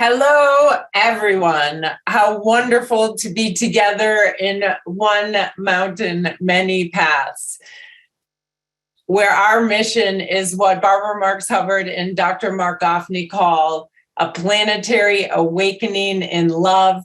Hello, everyone. How wonderful to be together in one mountain, many paths, where our mission is what Barbara Marx Hubbard and Dr. Mark Goffney call a planetary awakening in love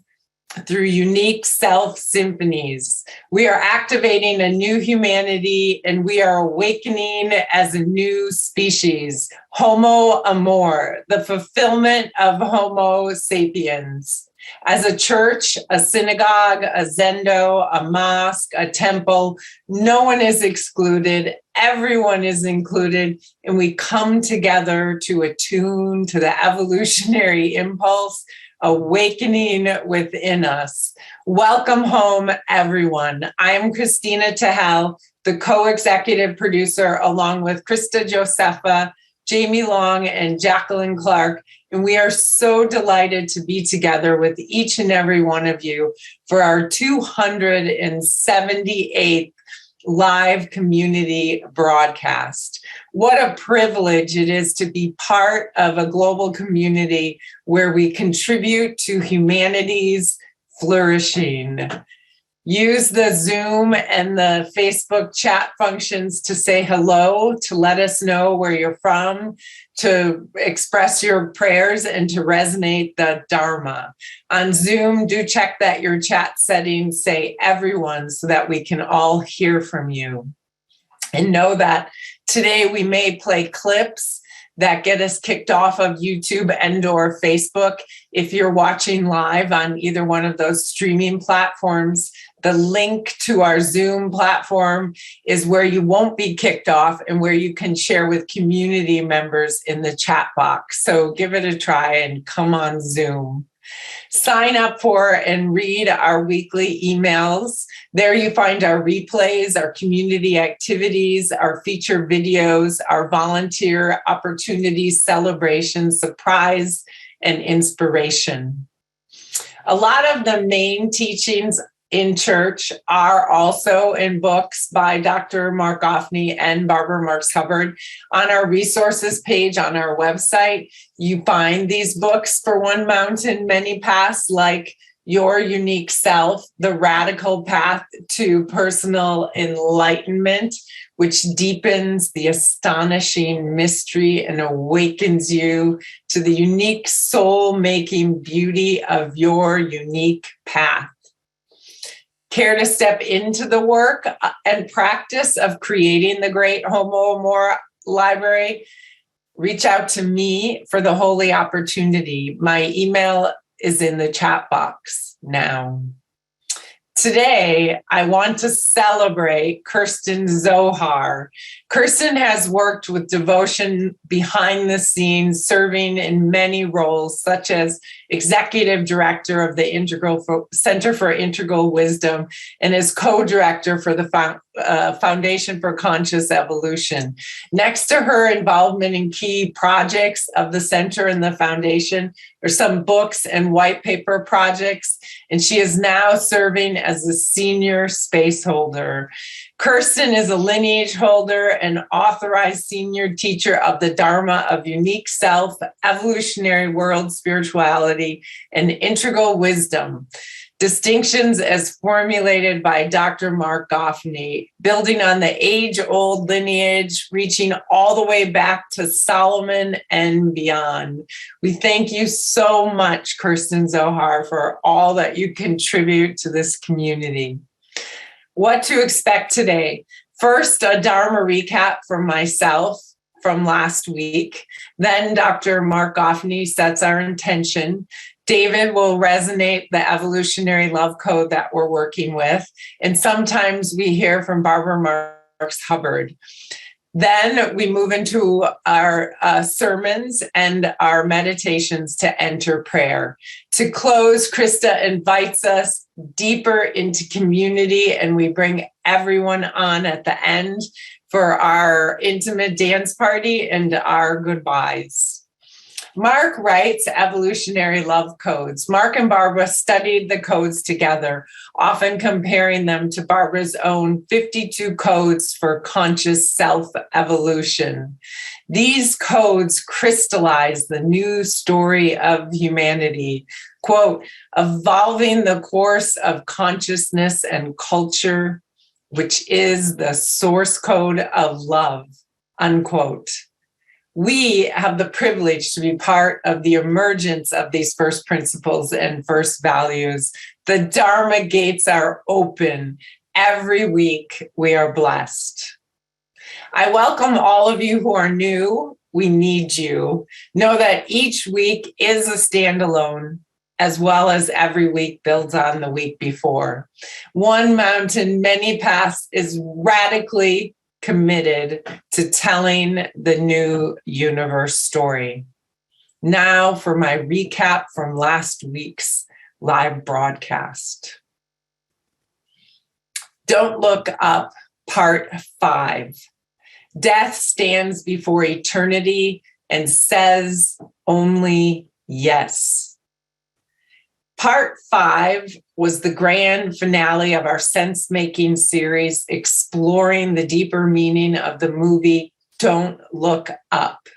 through unique self symphonies. We are activating a new humanity and we are awakening as a new species, Homo Amor, the fulfillment of Homo sapiens. As a church, a synagogue, a zendo, a mosque, a temple, no one is excluded, everyone is included, and we come together to attune to the evolutionary impulse awakening within us. Welcome home, everyone. I am Christina Tehel, the co-executive producer, along with Krista Josepha, Jamie Long, and Jacqueline Clark. And we are so delighted to be together with each and every one of you for our 278th live community broadcast. What a privilege it is to be part of a global community where we contribute to humanity's flourishing. Use the Zoom and the Facebook chat functions to say hello, to let us know where you're from, to express your prayers, and to resonate the Dharma. On Zoom, do check that your chat settings say everyone so that we can all hear from you. And know that today we may play clips that get us kicked off of YouTube and/or Facebook. If you're watching live on either one of those streaming platforms, the link to our Zoom platform is where you won't be kicked off and where you can share with community members in the chat box. So give it a try and come on Zoom. Sign up for and read our weekly emails. There you find our replays, our community activities, our feature videos, our volunteer opportunities, celebrations, surprise, and inspiration. A lot of the main teachings in church are also in books by Dr. Mark Goffney and Barbara Marx Hubbard. On our resources page on our website, you find these books for One Mountain, Many Paths, like Your Unique Self, The Radical Path to Personal Enlightenment, which deepens the astonishing mystery and awakens you to the unique soul-making beauty of your unique path. Care to step into the work and practice of creating the great Homo Amor library? Reach out to me for the holy opportunity. My email is in the chat box now. Today, I want to celebrate Kirsten Zohar. Kirsten has worked with devotion behind the scenes, serving in many roles, such as executive director of the Center for Integral Wisdom and is co-director for the Foundation for Conscious Evolution. Next to her involvement in key projects of the center and the foundation are some books and white paper projects, and she is now serving as a senior space holder. Kirsten is a lineage holder and authorized senior teacher of the Dharma of Unique Self, Evolutionary World Spirituality, and Integral Wisdom. Distinctions as formulated by Dr. Mark Goffney, building on the age-old lineage, reaching all the way back to Solomon and beyond. We thank you so much, Kirsten Zohar, for all that you contribute to this community. What to expect today? First, a Dharma recap from myself from last week. Then Dr. Mark Goffney sets our intention. David will resonate the evolutionary love code that we're working with. And sometimes we hear from Barbara Marx Hubbard. Then we move into our sermons and our meditations to enter prayer. To close, Krista invites us deeper into community, and we bring everyone on at the end for our intimate dance party and our goodbyes. Mark writes evolutionary love codes. Mark and Barbara studied the codes together, often comparing them to Barbara's own 52 codes for conscious self-evolution. These codes crystallize the new story of humanity, quote, evolving the course of consciousness and culture, which is the source code of love, unquote. We have the privilege to be part of the emergence of these first principles and first values. The Dharma gates are open. Every week we are blessed. I welcome all of you who are new. We need you. Know that each week is a standalone, as well as every week builds on the week before. One Mountain, Many Paths is radically committed to telling the new universe story. Now for my recap from last week's live broadcast. Don't Look Up, Part 5. Death stands before eternity and says only yes. Part 5 was the grand finale of our sense-making series, exploring the deeper meaning of the movie Don't Look Up.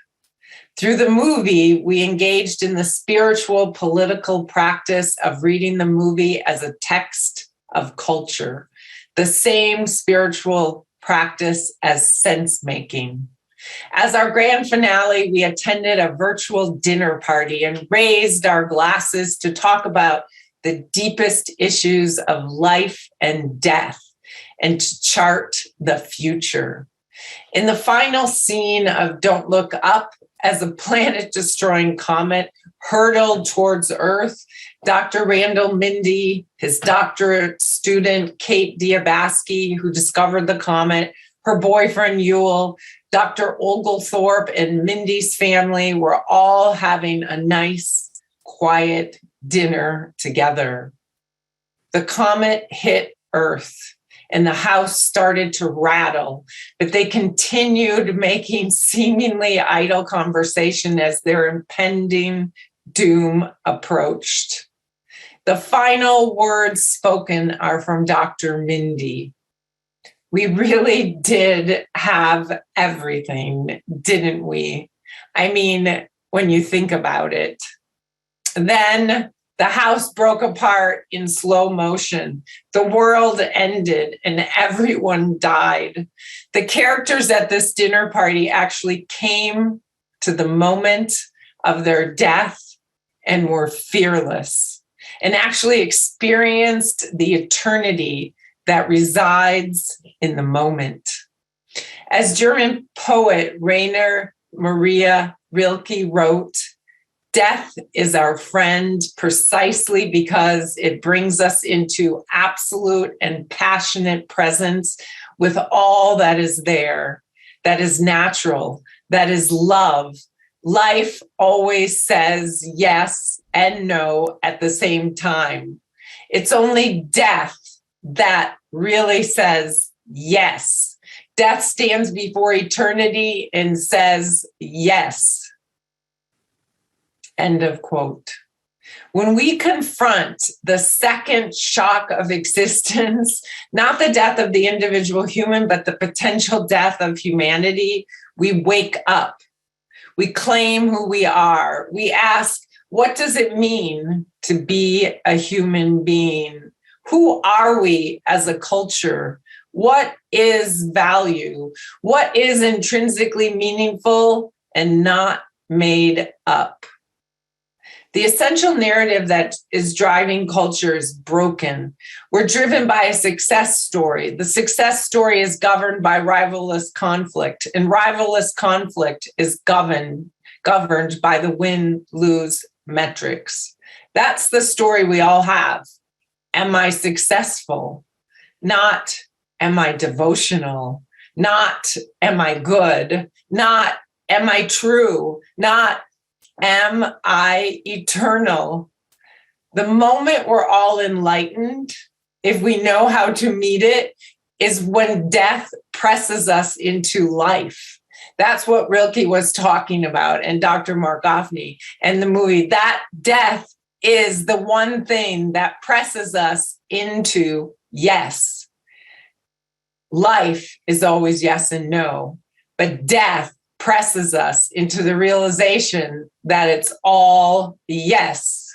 Through the movie, we engaged in the spiritual, political practice of reading the movie as a text of culture, the same spiritual practice as sense-making. As our grand finale, we attended a virtual dinner party and raised our glasses to talk about the deepest issues of life and death and to chart the future. In the final scene of Don't Look Up, as a planet-destroying comet hurtled towards Earth, Dr. Randall Mindy, his doctorate student, Kate Diabasky, who discovered the comet, her boyfriend, Yule, Dr. Oglethorpe, and Mindy's family were all having a nice, quiet dinner together. The comet hit Earth and the house started to rattle, but they continued making seemingly idle conversation as their impending doom approached. The final words spoken are from Dr. Mindy. We really did have everything, didn't we? I mean, when you think about it. Then the house broke apart in slow motion. The world ended and everyone died. The characters at this dinner party actually came to the moment of their death and were fearless and actually experienced the eternity that resides in the moment. As German poet Rainer Maria Rilke wrote, death is our friend precisely because it brings us into absolute and passionate presence with all that is there, that is natural, that is love. Life always says yes and no at the same time. It's only death that really says yes. Death stands before eternity and says yes. End of quote. When we confront the second shock of existence, not the death of the individual human, but the potential death of humanity, we wake up. We claim who we are. We ask, what does it mean to be a human being? Who are we as a culture? What is value? What is intrinsically meaningful and not made up? The essential narrative that is driving culture is broken. We're driven by a success story. The success story is governed by rivalrous conflict, and rivalrous conflict is governed by the win-lose metrics. That's the story we all have. Am I successful? Not, am I devotional? Not, am I good? Not, am I true? Not, am I eternal? The moment we're all enlightened, if we know how to meet it, is when death presses us into life. That's what Rilke was talking about, and Dr. Mark Goffney and the movie. That death is the one thing that presses us into yes. Life is always yes and no, but death presses us into the realization that it's all yes.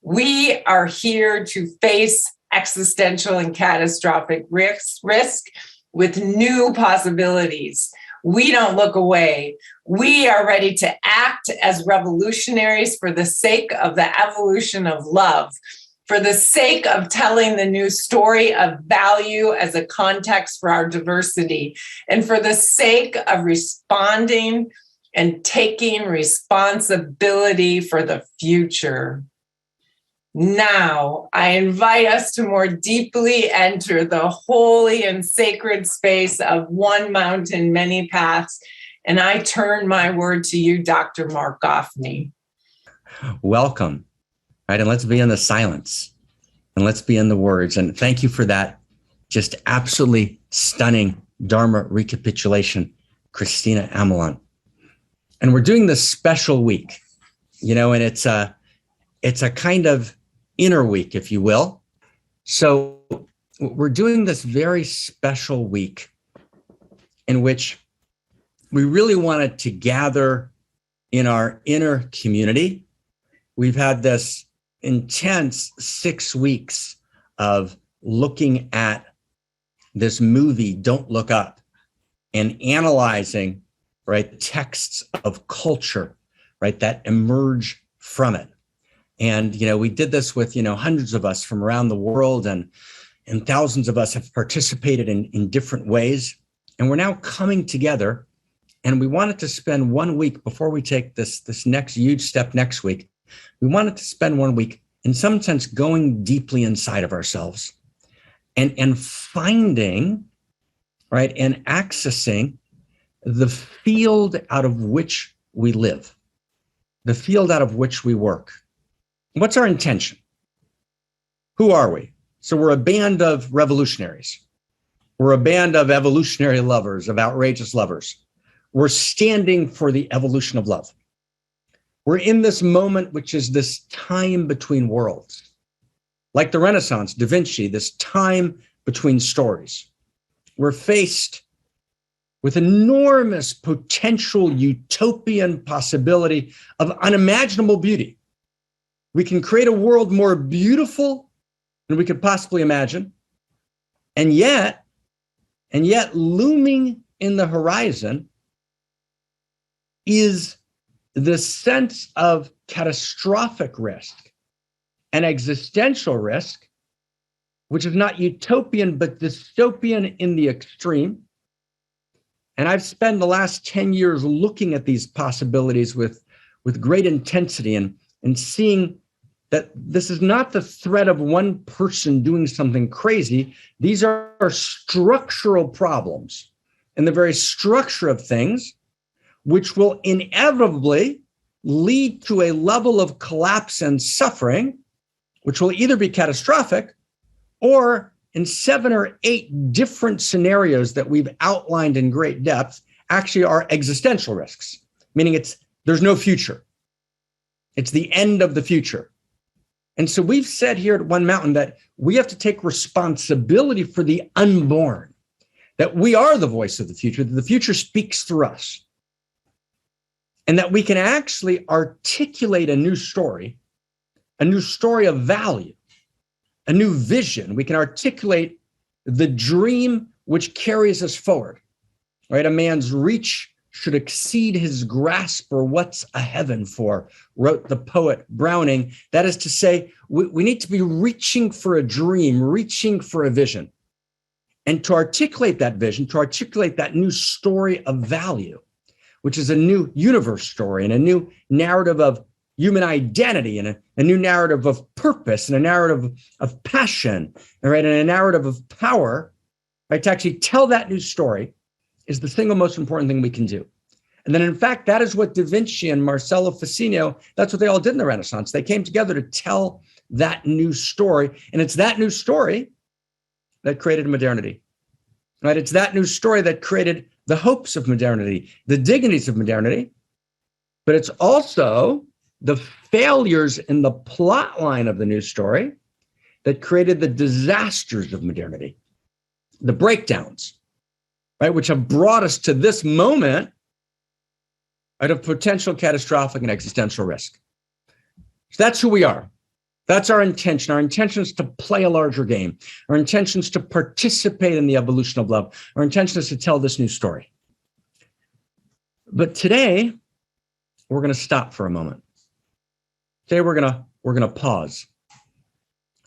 We are here to face existential and catastrophic risk with new possibilities. We don't look away. We are ready to act as revolutionaries for the sake of the evolution of love, for the sake of telling the new story of value as a context for our diversity, and for the sake of responding and taking responsibility for the future. Now, I invite us to more deeply enter the holy and sacred space of one mountain, many paths. And I turn my word to you, Dr. Mark Goffney. Welcome. Right, and let's be in the silence and let's be in the words. And thank you for that just absolutely stunning Dharma recapitulation, Christina Amelon. And we're doing this special week, and it's a kind of inner week, if you will. So we're doing this very special week in which we really wanted to gather in our inner community. We've had this intense 6 weeks of looking at this movie, Don't Look Up, and analyzing, right, texts of culture, right, that emerge from it. And, we did this with, hundreds of us from around the world, and thousands of us have participated in different ways. And we're now coming together, and we wanted to spend 1 week before we take this next huge step next week. We wanted to spend 1 week, in some sense, going deeply inside of ourselves and finding, right, and accessing the field out of which we live, the field out of which we work. What's our intention? Who are we? So we're a band of revolutionaries. We're a band of evolutionary lovers, of outrageous lovers. We're standing for the evolution of love. We're in this moment, which is this time between worlds. Like the Renaissance, Da Vinci, this time between stories. We're faced with enormous potential utopian possibility of unimaginable beauty. We can create a world more beautiful than we could possibly imagine. And yet looming in the horizon is the sense of catastrophic risk and existential risk, which is not utopian, but dystopian in the extreme. And I've spent the last 10 years looking at these possibilities with great intensity and seeing that this is not the threat of one person doing something crazy. These are structural problems in the very structure of things, which will inevitably lead to a level of collapse and suffering, which will either be catastrophic or, in 7 or 8 different scenarios that we've outlined in great depth, actually are existential risks, meaning there's no future. It's the end of the future. And so we've said here at One Mountain that we have to take responsibility for the unborn, that we are the voice of the future, that the future speaks through us, and that we can actually articulate a new story of value, a new vision. We can articulate the dream which carries us forward, right? A man's reach should exceed his grasp, or what's a heaven for, wrote the poet Browning. That is to say, we need to be reaching for a dream, reaching for a vision. And to articulate that vision, to articulate that new story of value, which is a new universe story and a new narrative of human identity and a new narrative of purpose and a narrative of passion, right, and a narrative of power, right, to actually tell that new story is the single most important thing we can do. And then, in fact, that is what Da Vinci and Marcello Ficino, that's what they all did in the Renaissance. They came together to tell that new story. And it's that new story that created modernity, right? It's that new story that created the hopes of modernity, the dignities of modernity, but it's also the failures in the plot line of the news story that created the disasters of modernity, the breakdowns, right, which have brought us to this moment out of potential catastrophic and existential risk. So that's who we are. That's our intention. Our intention is to play a larger game. Our intention is to participate in the evolution of love. Our intention is to tell this new story. But today, we're going to stop for a moment. Today, we're going to pause.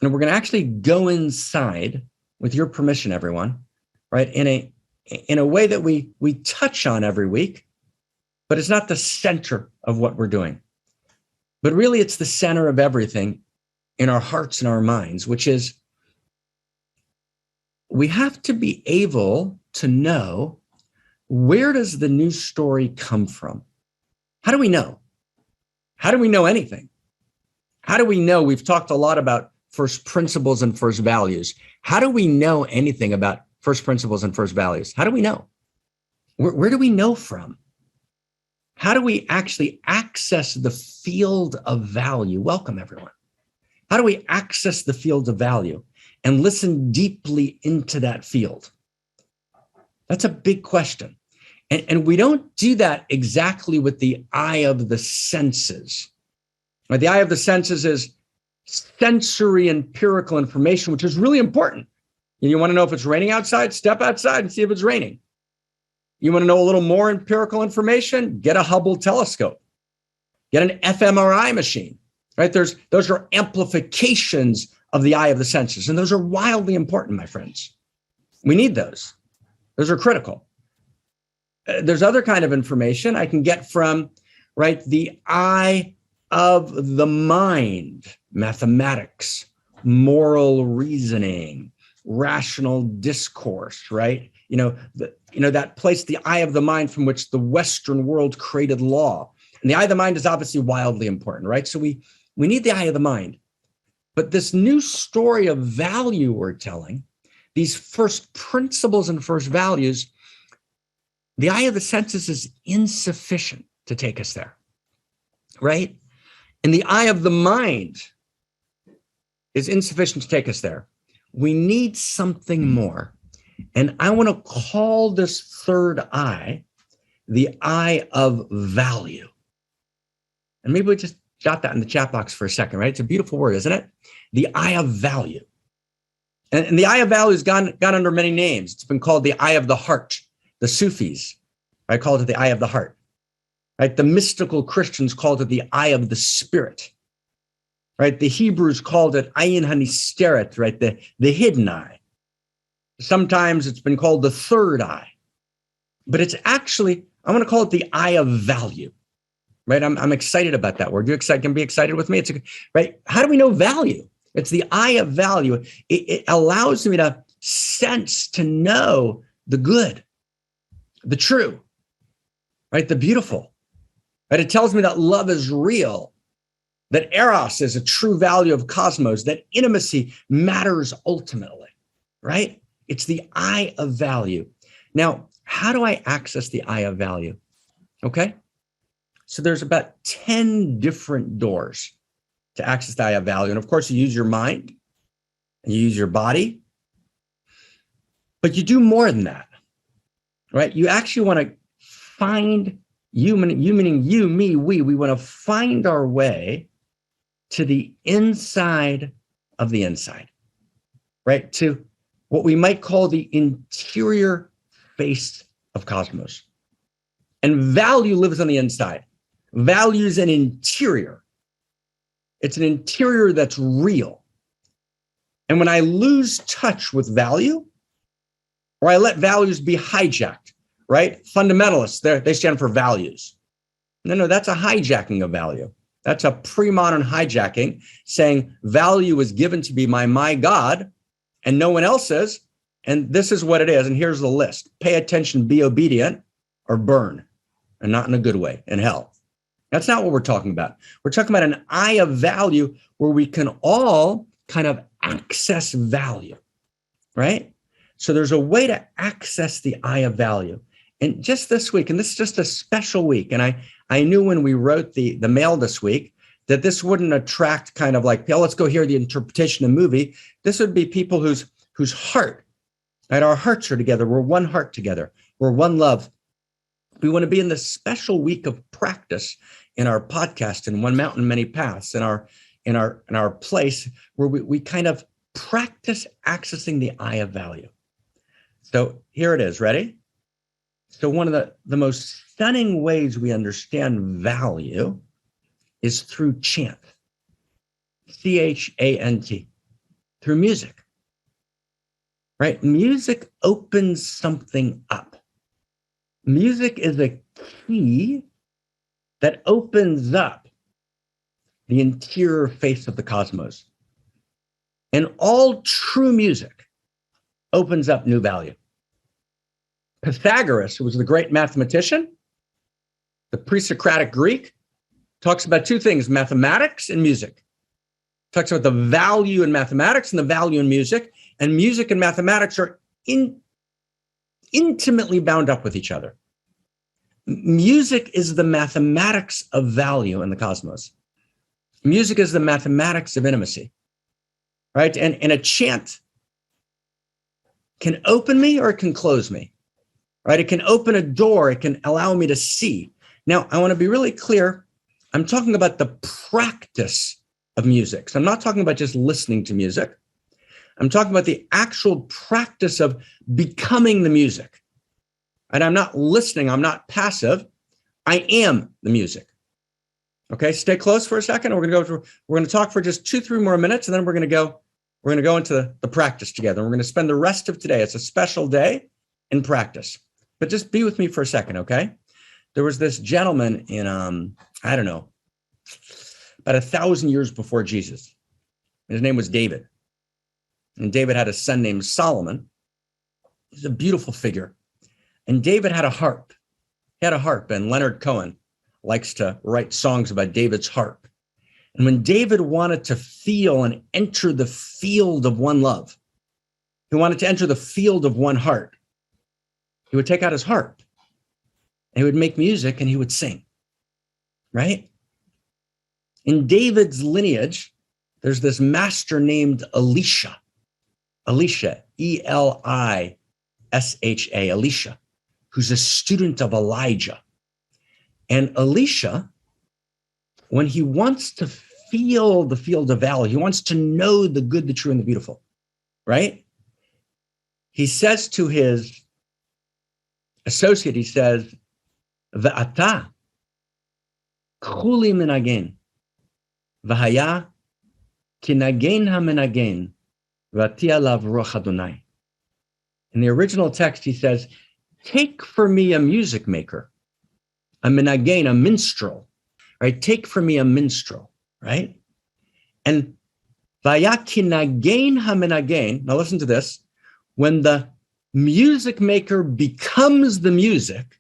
And we're going to actually go inside, with your permission, everyone, right, in a way that we touch on every week, but it's not the center of what we're doing. But really, it's the center of everything in our hearts and our minds, which is we have to be able to know, where does the news story come from? How do we know? How do we know anything? How do we know? We've talked a lot about first principles and first values. How do we know anything about first principles and first values? How do we know? Where do we know from? How do we actually access the field of value? Welcome, everyone. How do we access the field of value and listen deeply into that field? That's a big question. And we don't do that exactly with the eye of the senses. Right? The eye of the senses is sensory empirical information, which is really important. You want to know if it's raining outside? Step outside and see if it's raining. You want to know a little more empirical information? Get a Hubble telescope. Get an fMRI machine. Right? Those are amplifications of the eye of the senses. And those are wildly important, my friends. We need those. Those are critical. There's other kind of information I can get from, right, the eye of the mind, mathematics, moral reasoning, rational discourse, right? That place, the eye of the mind from which the Western world created law. And the eye of the mind is obviously wildly important, right? So we need the eye of the mind. But this new story of value we're telling, these first principles and first values, the eye of the senses is insufficient to take us there, right? And the eye of the mind is insufficient to take us there. We need something more. And I want to call this third eye the eye of value. And maybe we just jot that in the chat box for a second, right? It's a beautiful word, isn't it? The eye of value. And the eye of value has gone under many names. It's been called the eye of the heart. The Sufis, right, called it the eye of the heart. Right? The mystical Christians called it the eye of the spirit. Right? The Hebrews called it ayin hanisteret, right? The hidden eye. Sometimes it's been called the third eye. But it's actually, I want to call it the eye of value. Right? I'm excited about that word. You can be excited with me? Right? How do we know value? It's the eye of value. It allows me to sense, to know the good, the true, right? The beautiful. Right? It tells me that love is real, that eros is a true value of cosmos, that intimacy matters ultimately, right? It's the eye of value. Now, how do I access the eye of value? Okay. So there's about 10 different doors to access the eye of value. And of course, you use your mind and you use your body, but you do more than that, right? You actually want to find you meaning you, me, we want to find our way to the inside of the inside, right? To what we might call the interior face of cosmos. And value lives on the inside. Value is an interior. It's an interior that's real. And when I lose touch with value, or I let values be hijacked, right? Fundamentalists, they stand for values. No, that's a hijacking of value. That's a pre-modern hijacking, saying value is given to be by my God and no one else's, and this is what it is, and here's the list. Pay attention, be obedient, or burn, and not in a good way, in hell. That's not what we're talking about. We're talking about an eye of value where we can all kind of access value, right? So there's a way to access the eye of value. And just this week, and this is just a special week. And I knew when we wrote the mail this week that this wouldn't attract kind of like, oh, let's go hear the interpretation of the movie. This would be people whose heart, right? Our hearts are together. We're one heart together. We're one love. We want to be in this special week of practice in our podcast, in One Mountain, Many Paths, in our place where we kind of practice accessing the eye of value. So here it is. Ready? So one of the most stunning ways we understand value is through chant, chant, through music, right? Music opens something up. Music is a key that opens up the interior face of the cosmos. And all true music opens up new value. Pythagoras, who was the great mathematician, the pre-Socratic Greek, talks about two things, mathematics and music. Talks about the value in mathematics and the value in music. And music and mathematics are intimately bound up with each other. Music is the mathematics of value in the cosmos. Music is the mathematics of intimacy, right? And a chant can open me or it can close me, right? It can open a door. It can allow me to see. Now, I want to be really clear. I'm talking about the practice of music. So I'm not talking about just listening to music. I'm talking about the actual practice of becoming the music. And I'm not listening. I'm not passive. I am the music. Okay, stay close for a second. We're going to talk for just 2-3 more minutes, and then we're going to go into the practice together. We're going to spend the rest of today. It's a special day in practice. But just be with me for a second, okay? There was this gentleman in, I don't know, about 1,000 years before Jesus. His name was David. And David had a son named Solomon. He's a beautiful figure. And David had a harp. He had a harp, and Leonard Cohen likes to write songs about David's harp. And when David wanted to feel and enter the field of one love, he wanted to enter the field of one heart, he would take out his harp and he would make music and he would sing, right? In David's lineage, there's this master named Elisha, Elisha, Elisha, who's a student of Elijah. And Elisha, when he wants to feel the field of value, he wants to know the good, the true, and the beautiful, right? He says to his associate, he says, V'ata kuli menagen, v'haya kinagen ha-menagen, v'ati alav ruach Adonai. In the original text, he says, take for me a music maker, a menagen, a minstrel, right? Take for me a minstrel, right? And v'haya kinagen ha-menagen, now listen to this, when the music maker becomes the music,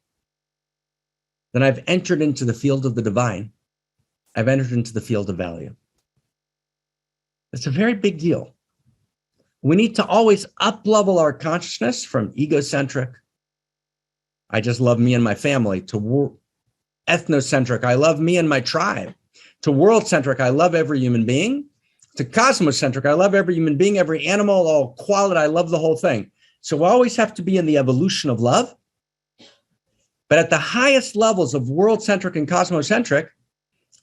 then I've entered into the field of the divine. I've entered into the field of value. It's a very big deal. We need to always up-level our consciousness from egocentric, I just love me and my family, to ethnocentric, I love me and my tribe, to world-centric, I love every human being, to cosmocentric, I love every human being, every animal, all quality, I love the whole thing. So we always have to be in the evolution of love. But at the highest levels of world-centric and cosmocentric,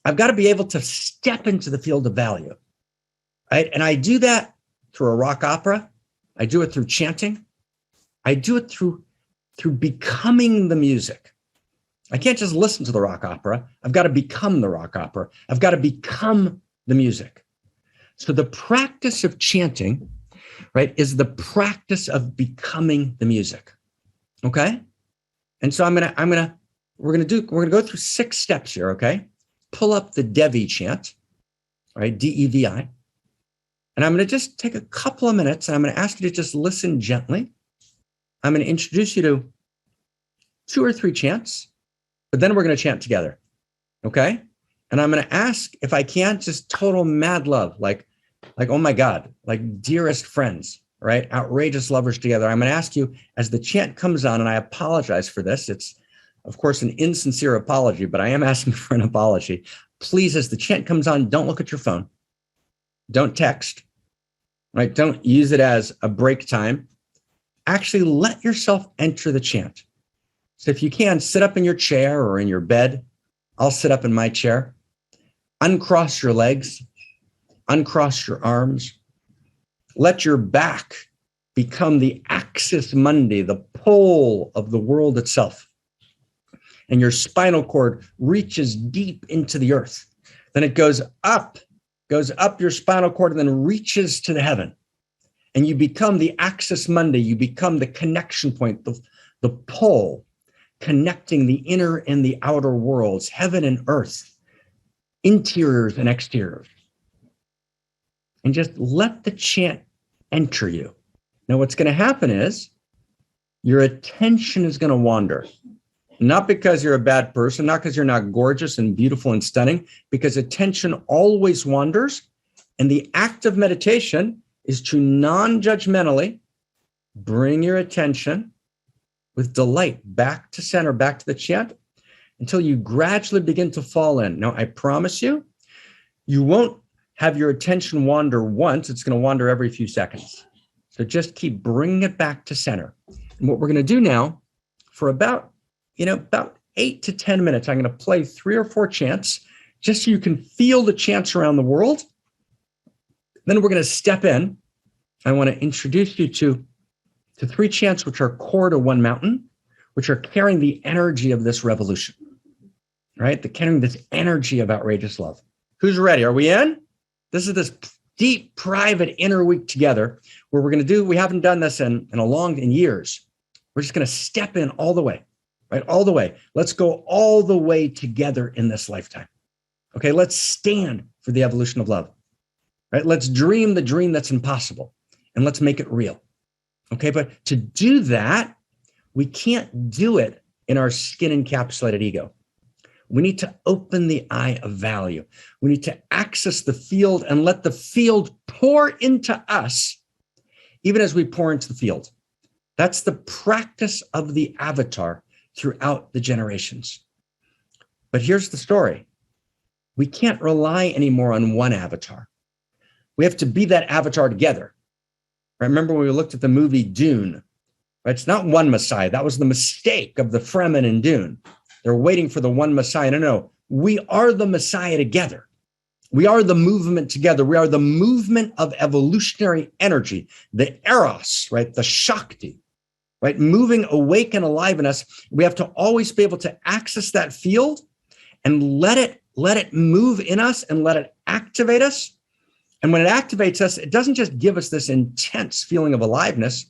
I've got to be able to step into the field of value, right? And I do that through a rock opera. I do it through chanting. I do it through becoming the music. I can't just listen to the rock opera. I've got to become the rock opera. I've got to become the music. So the practice of chanting, right, is the practice of becoming the music. Okay? And so we're gonna go through 6 steps here, okay? Pull up the Devi chant, right? DEVI. And I'm gonna just take a couple of minutes and I'm gonna ask you to just listen gently. I'm gonna introduce you to 2 or 3 chants, but then we're gonna chant together. Okay? And I'm gonna ask, if I can, just total mad love, like, oh my God, like dearest friends, right? Outrageous lovers together. I'm going to ask you as the chant comes on, and I apologize for this. It's, of course, an insincere apology, but I am asking for an apology. Please, as the chant comes on, don't look at your phone. Don't text, right? Don't use it as a break time. Actually, let yourself enter the chant. So if you can, sit up in your chair or in your bed. I'll sit up in my chair. Uncross your legs. Uncross your arms. Let your back become the axis mundi, the pole of the world itself. And your spinal cord reaches deep into the earth. Then it goes up your spinal cord and then reaches to the heaven. And you become the axis mundi. You become the connection point, the pole connecting the inner and the outer worlds, heaven and earth, interiors and exteriors. And just let the chant enter you. Now, what's going to happen is your attention is going to wander. Not because you're a bad person, not because you're not gorgeous and beautiful and stunning, because attention always wanders. And the act of meditation is to non-judgmentally bring your attention with delight back to center, back to the chant, until you gradually begin to fall in. Now, I promise you, you won't have your attention wander once. It's going to wander every few seconds. So just keep bringing it back to center. And what we're going to do now for about 8 to 10 minutes, I'm going to play 3 or 4 chants just so you can feel the chants around the world. Then we're going to step in. I want to introduce you to 3 chants which are core to One Mountain, which are carrying the energy of this revolution, right? They're carrying this energy of outrageous love. Who's ready? Are we in? This is this deep, private inner week together where we're going to do, we haven't done this in years. We're just going to step in all the way, right? All the way. Let's go all the way together in this lifetime. Okay, let's stand for the evolution of love, right? Let's dream the dream that's impossible and let's make it real. Okay, but to do that, we can't do it in our skin encapsulated ego. We need to open the eye of value. We need to access the field and let the field pour into us, even as we pour into the field. That's the practice of the avatar throughout the generations. But here's the story. We can't rely anymore on one avatar. We have to be that avatar together. Remember when we looked at the movie Dune, right? It's not one Messiah. That was the mistake of the Fremen in Dune. They're waiting for the one Messiah. No. We are the Messiah together. We are the movement together. We are the movement of evolutionary energy, the eros, right? The Shakti, right? Moving awake and alive in us. We have to always be able to access that field and let it move in us and let it activate us. And when it activates us, it doesn't just give us this intense feeling of aliveness.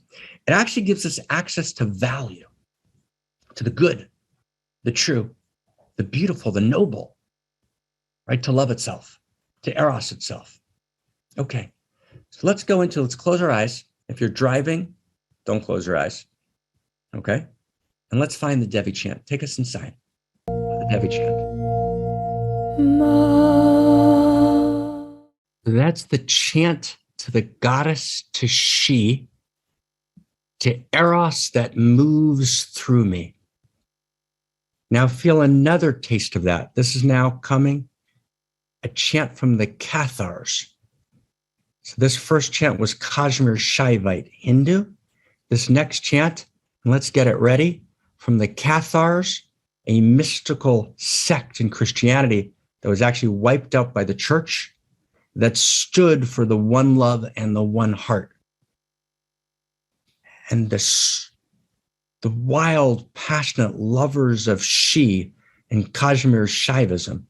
It actually gives us access to value, to the good, the true, the beautiful, the noble, right? To love itself, to eros itself. Okay, so let's close our eyes. If you're driving, don't close your eyes. Okay? And let's find the Devi chant. Take us inside the Devi chant. That's the chant to the goddess, to she, to eros that moves through me. Now feel another taste of that. This is now coming, a chant from the Cathars. So this first chant was Kashmir Shaivite Hindu. This next chant, and let's get it ready, from the Cathars, a mystical sect in Christianity that was actually wiped out by the church, that stood for the one love and the one heart. And the wild, passionate lovers of she and Kashmir Shaivism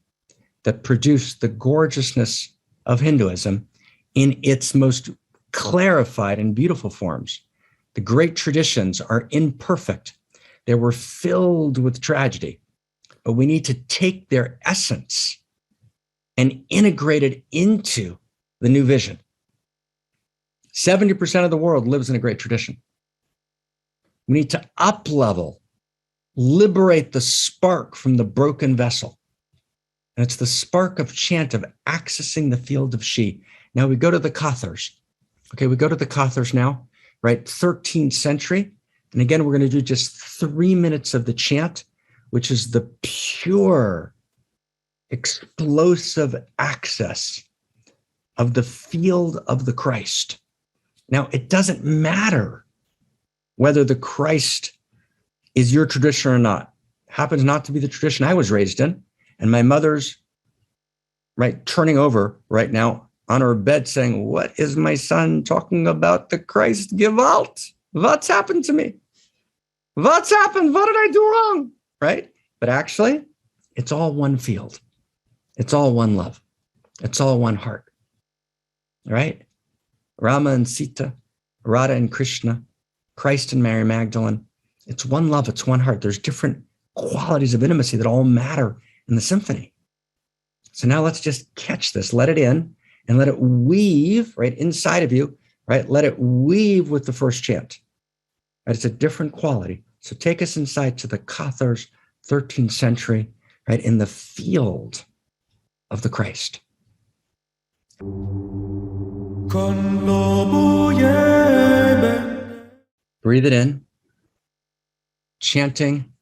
that produced the gorgeousness of Hinduism in its most clarified and beautiful forms. The great traditions are imperfect. They were filled with tragedy, but we need to take their essence and integrate it into the new vision. 70% of the world lives in a great tradition. We need to up-level, liberate the spark from the broken vessel. And it's the spark of chant of accessing the field of she. Now we go to the Cathars. Okay, we go to the Cathars now. right? 13th century. And again, we're going to do just 3 minutes of the chant, which is the pure, explosive access of the field of the Christ. Now, it doesn't matter whether the Christ is your tradition or not. It happens not to be the tradition I was raised in. And my mother's right turning over right now on her bed saying, what is my son talking about the Christ Gewalt? What's happened to me? What's happened? What did I do wrong? Right? But actually, it's all one field. It's all one love. It's all one heart. Right? Rama and Sita, Radha and Krishna, Christ and Mary Magdalene. It's one love. It's one heart. There's different qualities of intimacy that all matter in the symphony. So now let's just catch this, let it in, and let it weave right inside of you, right? Let it weave with the first chant. Right? It's a different quality. So take us inside to the Cathars, 13th century, right? In the field of the Christ. Breathe it in, chanting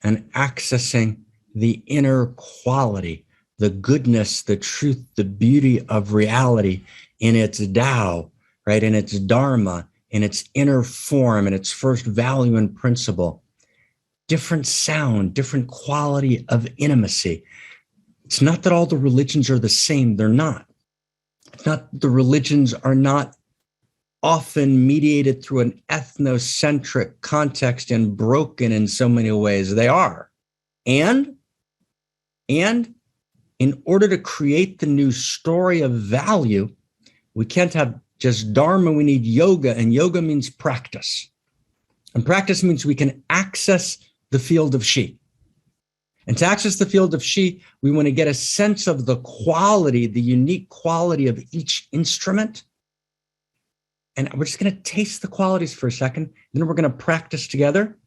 and accessing the inner quality, the goodness, the truth, the beauty of reality in its Tao, right? In its Dharma, in its inner form, in its first value and principle. Different sound, different quality of intimacy. It's not that all the religions are the same. They're not. It's not the religions are not often mediated through an ethnocentric context and broken in so many ways. They are. And in order to create the new story of value, we can't have just Dharma, we need yoga, and yoga means practice. And practice means we can access the field of Shi. And to access the field of Shi, we want to get a sense of the quality, the unique quality of each instrument. And we're just going to taste the qualities for a second. Then we're going to practice together.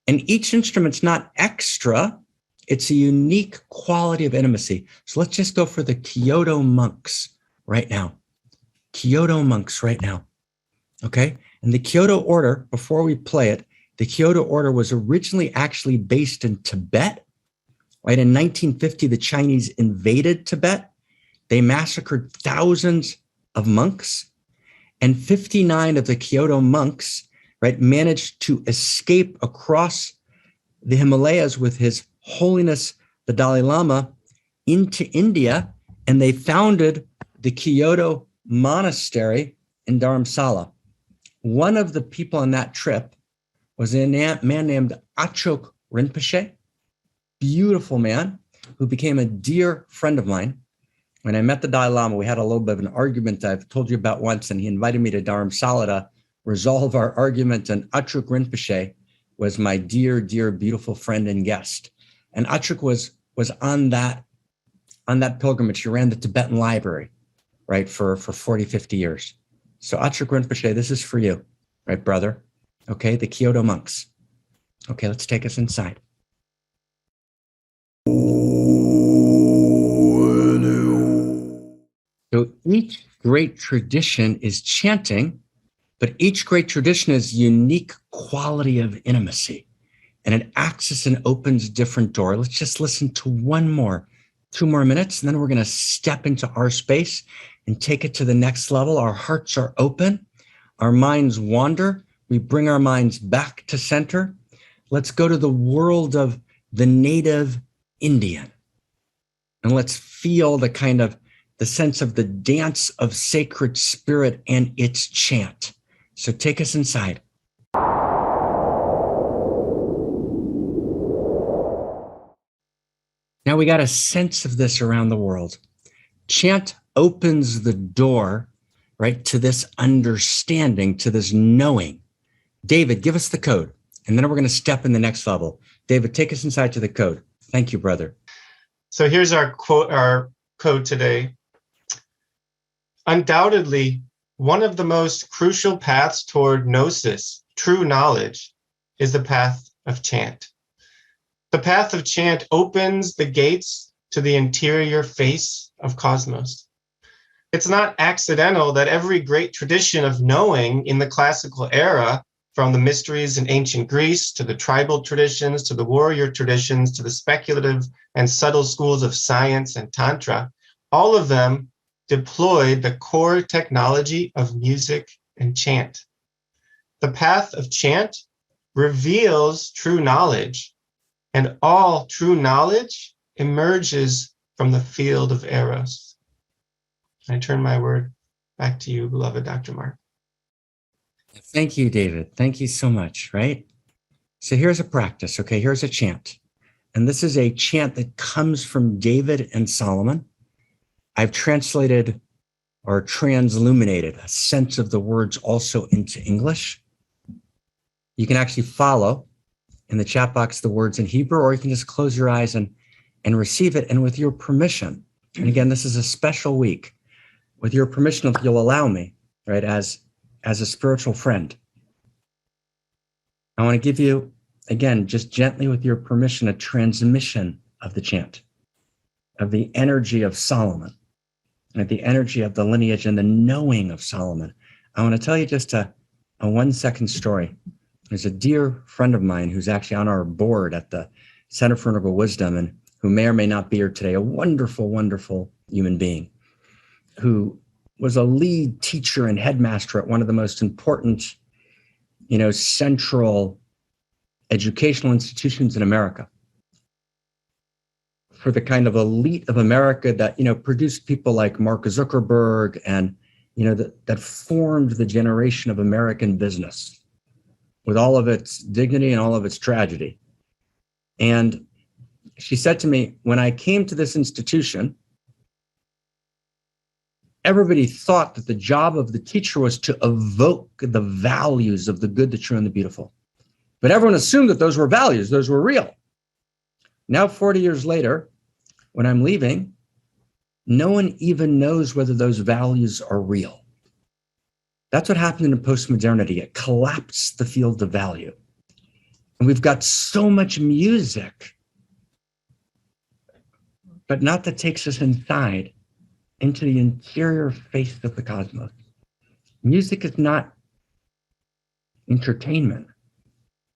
And each instrument's not extra. It's a unique quality of intimacy. So let's just go for the Kyoto monks right now. Kyoto monks right now. Okay? And the Kyoto order, before we play it, the Kyoto order was originally actually based in Tibet. Right? In 1950, the Chinese invaded Tibet. They massacred thousands of monks. And 59 of the Kyoto monks, right, managed to escape across the Himalayas with His Holiness the Dalai Lama into India, and they founded the Kyoto Monastery in Dharamsala. One of the people on that trip was a man named Achok Rinpoche, beautiful man who became a dear friend of mine. When I met the Dalai Lama, we had a little bit of an argument I've told you about once, and he invited me to Dharamsala to resolve our argument, and Achok Rinpoche was my dear, dear, beautiful friend and guest. And Achok was on that pilgrimage. He ran the Tibetan library, right, for 40, 50 years. So Achok Rinpoche, this is for you, right, brother? Okay, the Kyoto monks. Okay, let's take us inside. So each great tradition is chanting, but each great tradition is unique quality of intimacy. And it accesses and opens different doors. Let's just listen to two more minutes, and then we're going to step into our space and take it to the next level. Our hearts are open. Our minds wander. We bring our minds back to center. Let's go to the world of the native Indian. And let's feel the sense of the dance of sacred spirit and its chant. So take us inside. Now we got a sense of this around the world. Chant opens the door, right, to this understanding, to this knowing. David, give us the code, and then we're going to step in the next level. David, take us inside to the code. Thank you, brother. So here's our code today. Undoubtedly, one of the most crucial paths toward gnosis, true knowledge, is the path of chant. The path of chant opens the gates to the interior face of cosmos. It's not accidental that every great tradition of knowing in the classical era, from the mysteries in ancient Greece to the tribal traditions, to the warrior traditions, to the speculative and subtle schools of science and Tantra, all of them deployed the core technology of music and chant. The path of chant reveals true knowledge, and all true knowledge emerges from the field of Eros. I turn my word back to you, beloved Dr. Mark. Thank you, David. Thank you so much, right? So here's a practice, okay? Here's a chant. And this is a chant that comes from David and Solomon. I've translated or transluminated a sense of the words also into English. You can actually follow in the chat box the words in Hebrew, or you can just close your eyes and receive it. And with your permission, and again, this is a special week, with your permission, if you'll allow me, right, as a spiritual friend, I want to give you, again, just gently with your permission, a transmission of the chant, of the energy of Solomon, and the energy of the lineage and the knowing of Solomon. I want to tell you just a 1-second story. There's a dear friend of mine who's actually on our board at the Center for Integral Wisdom, and who may or may not be here today, a wonderful, wonderful human being who was a lead teacher and headmaster at one of the most important, central educational institutions in America, for the kind of elite of America that, produced people like Mark Zuckerberg and, that formed the generation of American business with all of its dignity and all of its tragedy. And she said to me, when I came to this institution, everybody thought that the job of the teacher was to evoke the values of the good, the true, and the beautiful. But everyone assumed that those were values, those were real. Now, 40 years later, when I'm leaving, no one even knows whether those values are real. That's what happened in postmodernity. It collapsed the field of value. And we've got so much music, but not that takes us inside into the interior face of the cosmos. Music is not entertainment.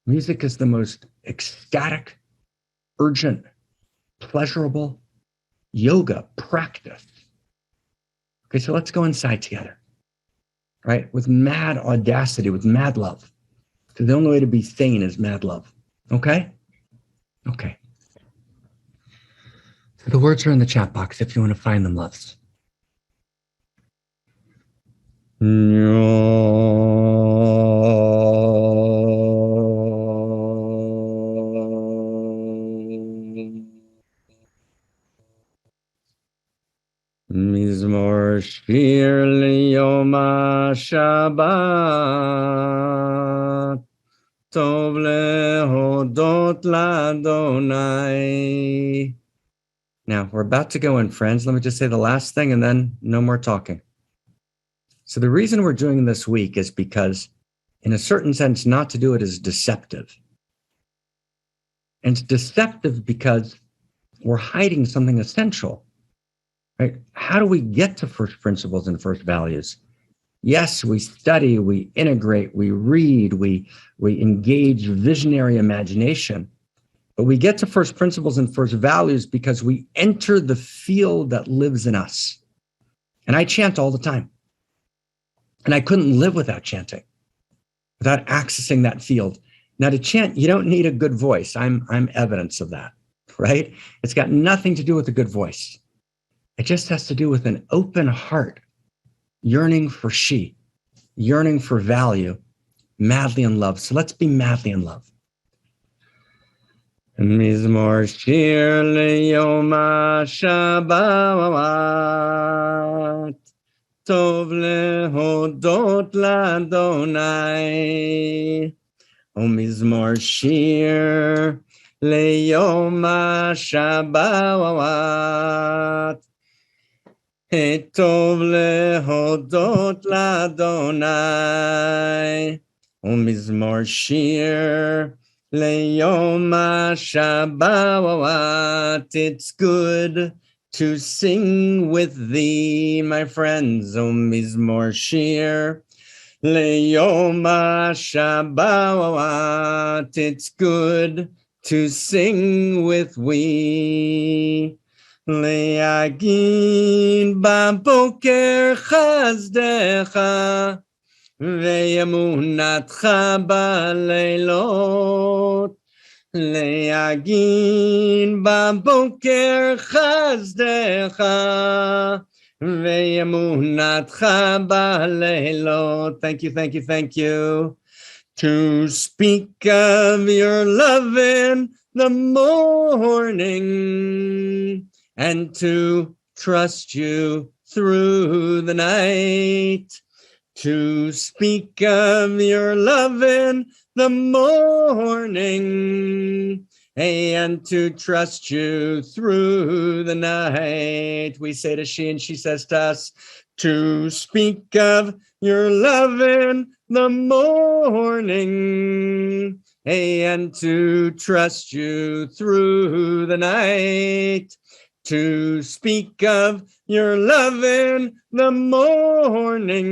Music is the most ecstatic, urgent, pleasurable yoga practice. Okay, so let's go inside together, right? With mad audacity, with mad love. Because the only way to be sane is mad love. Okay? Okay. So the words are in the chat box if you want to find them, loves. Mizmor shir liyom Shabbat tov lehodot l'Adonai. Now, we're about to go in, friends. Let me just say the last thing and then no more talking. So the reason we're doing this week is because, in a certain sense, not to do it is deceptive. And it's deceptive because we're hiding something essential, right? How do we get to first principles and first values? Yes, we study, we integrate, we read, we engage visionary imagination. But we get to first principles and first values because we enter the field that lives in us. And I chant all the time. And I couldn't live without chanting, without accessing that field. Now, to chant, you don't need a good voice. I'm evidence of that, right? It's got nothing to do with a good voice. It just has to do with an open heart, yearning for she, yearning for value, madly in love. So let's be madly in love. Mizmor shir liyom Shabbat tov lehodot l'Adonai. O mizmor shir liyom Shabbat tov lehodot l'Adonai. O mizmor shir leyom Shabbat, it's good to sing with thee, my friends, O Mizmor Shir. Le'yom HaShabbat, it's good to sing with we. Le'agin baboker chazdecha, ve'emunatcha baleilot. Le'agin baboker chazdecha, ve'emunatcha baleilot. Thank you, thank you, thank you. To speak of your love in the morning and to trust you through the night. To speak of your love in the morning and to trust you through the night. We say to she and she says to us, to speak of your love in the morning and to trust you through the night. To speak of your love in the morning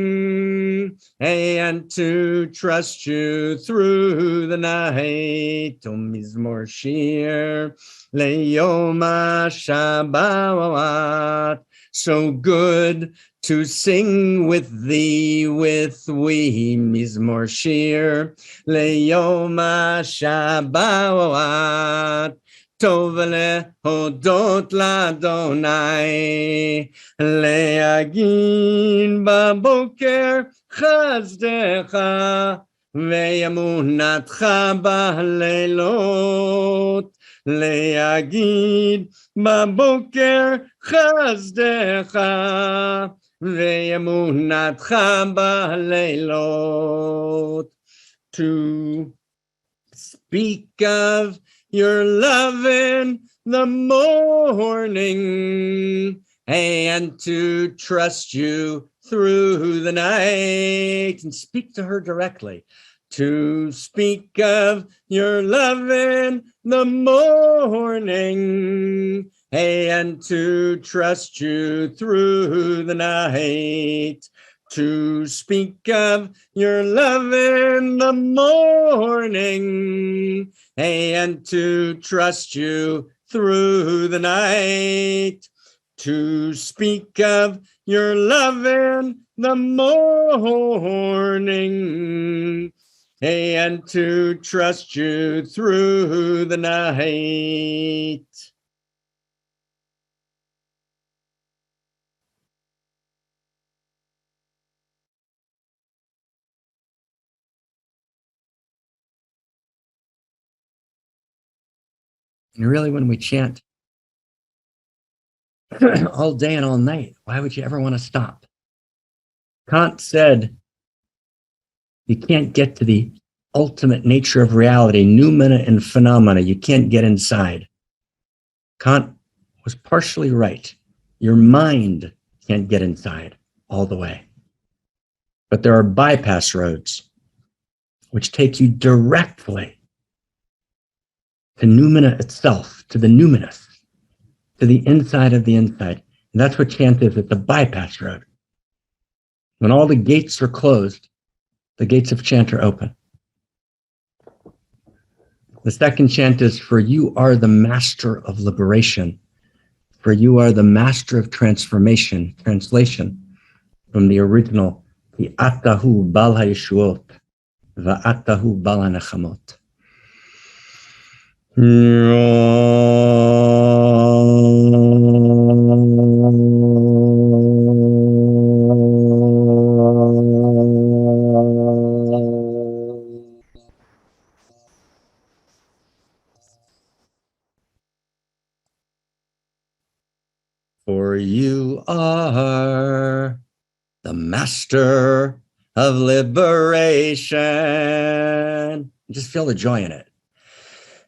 and to trust you through the night. O Mizmor Shir Le'yom HaShabbat. So good to sing with thee, with we. Mizmor Shir Le'yom HaShabbat. Tov lehodot l'Adonai, le'agin baboker chazdecha, ve'emunatcha baleilot. Le'agin baboker chazdecha, ve'emunatcha baleilot. To speak of your love in the morning and to trust you through the night, and speak to her directly. To speak of your love in the morning and to trust you through the night. To speak of your love in the morning and to trust you through the night. To speak of your love in the morning and to trust you through the night. And really, when we chant all day and all night, why would you ever want to stop? Kant said, you can't get to the ultimate nature of reality, noumena and phenomena. You can't get inside. Kant was partially right. Your mind can't get inside all the way. But there are bypass roads which take you directly to noumena itself, to the numinous, to the inside of the inside. And that's what chant is. It's a bypass road. When all the gates are closed, the gates of chant are open. The second chant is, for you are the master of liberation. For you are the master of transformation. Translation from the original, the Atahu Bal HaYeshuot, Va'atahu Bal HaNechamot. For you are the master of liberation. Just feel the joy in it.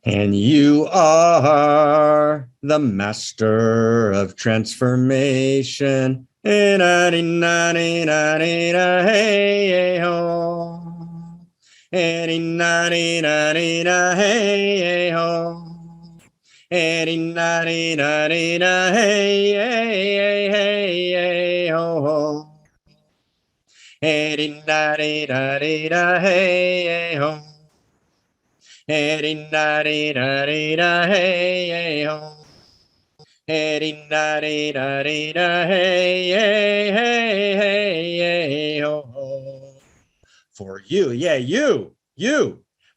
And you are the master of transformation. And Hey, hey, hey, hey, ho, ho. Hey, hey, hey, ho. Hey, hey, ho. Hey, hey, hey, hey, ho, ho. For you, yeah, you,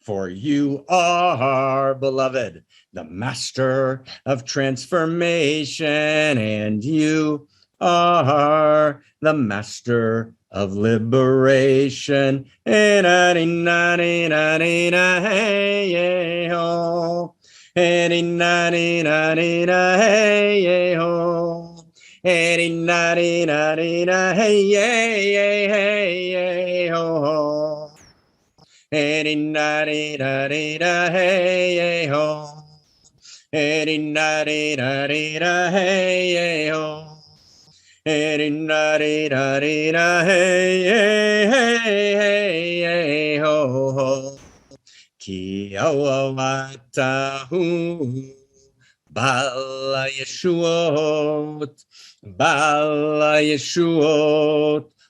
for you are beloved, the master of transformation, and you are the master of liberation. Hey, ho. Hey, hey, ho. Hey, hey, ho, ho. Hey, hey, ho. Hey, hey, ho. Hey, hey, ho, ho. Ki awatahu Bala Yeshuot,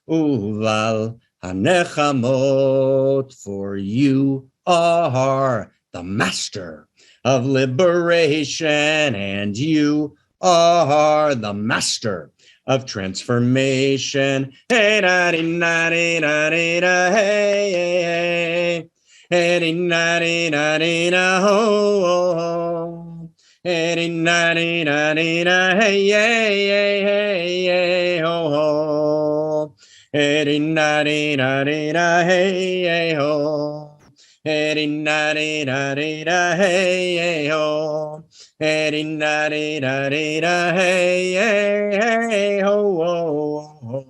Uval Hanechamot, for you are the master of liberation, and you are the master of transformation. Hey, da, di, da, di, da, di, da, hey, hey, hey. Hey, di, da, di, da, di, da, ho, ho, ho. Hey, da, di, da, di, da, hey, hey, hey, hey, hey, ho, ho. Hey, da, di, da, di, da, hey, hey, ho. Hey, da, di, da, di, da, hey, hey, ho. Hey, da, di, da, di, da, hey, hey, hey, ho, ho, ho.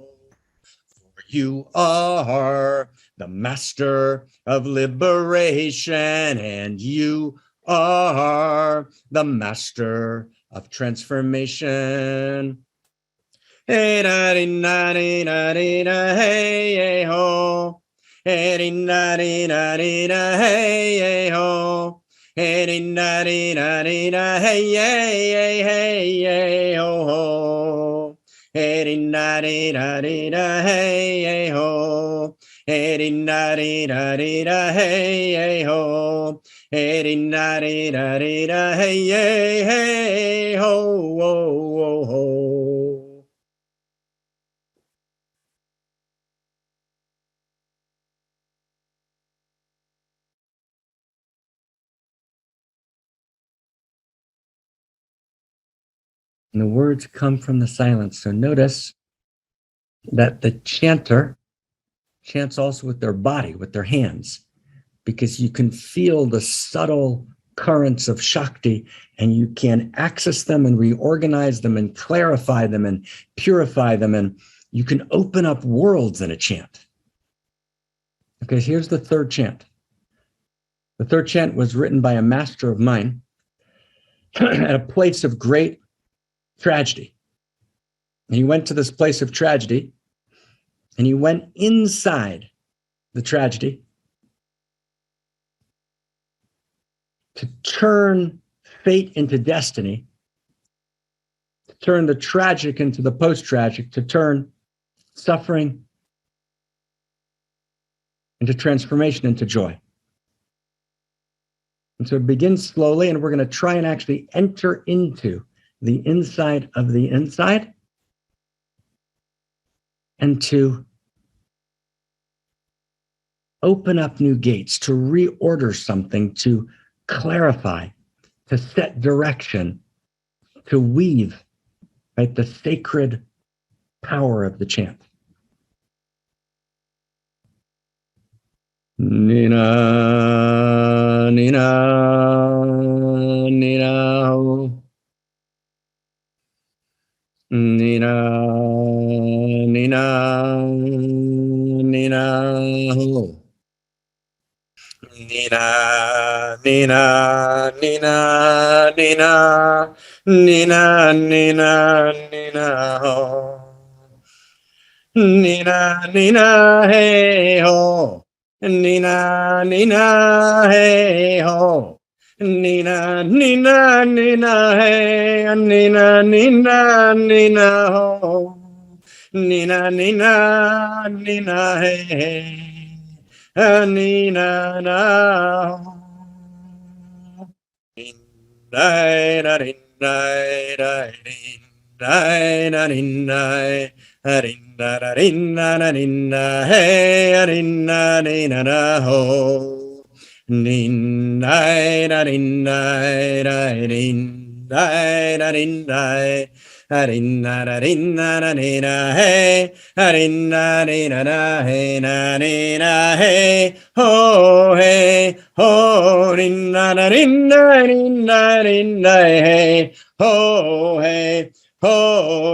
For you are the master of liberation, and you are the master of transformation. Hey, da, di, da, di, da, di, da, hey, hey, ho. Hey, di, da, di, da, di, da, hey, hey, ho. Hey, di, da, di, da, di, da, hey, hey, hey, hey, hey, ho, ho. Hey, di, da, di, da, di, da, hey, hey, ho. Hey, di, da, di, da, di, da, hey, hey, ho. Hey, di, da, di, da, di, da, hey, hey, hey, ho, ho, ho, ho. And the words come from the silence. So notice that the chanter chants also with their body, with their hands, because you can feel the subtle currents of Shakti and you can access them and reorganize them and clarify them and purify them. And you can open up worlds in a chant. Okay, so here's the third chant. The third chant was written by a master of mine at a place of great tragedy. And he went to this place of tragedy and he went inside the tragedy to turn fate into destiny, to turn the tragic into the post-tragic, to turn suffering into transformation, into joy. And so it begins slowly, and we're going to try and actually enter into the inside of the inside and to open up new gates, to reorder something, to clarify, to set direction, to weave, right, the sacred power of the chant. Nina, Nina, Nina, Nina, Nina, Nina, Nina, Nina, Nina, Nina, Nina, Nina, Nina, ho. Nina, Nina, hey, ho. Nina, Nina, hey, ho. Nina, Nina, Nina, hey, Nina, Nina, Nina, ho. Nina, Nina, Nina, hey, Nina, na, ho. Dai, da, din, dai, dai, din, dai, da, din, dai, din, da, din, da, din, da, hey, din, da, din, da, ho. Nin dai da din dai dai din dai da din dai din da din da ni da hey din da ni da hey na ni da hey ho din da din da din da din da hey ho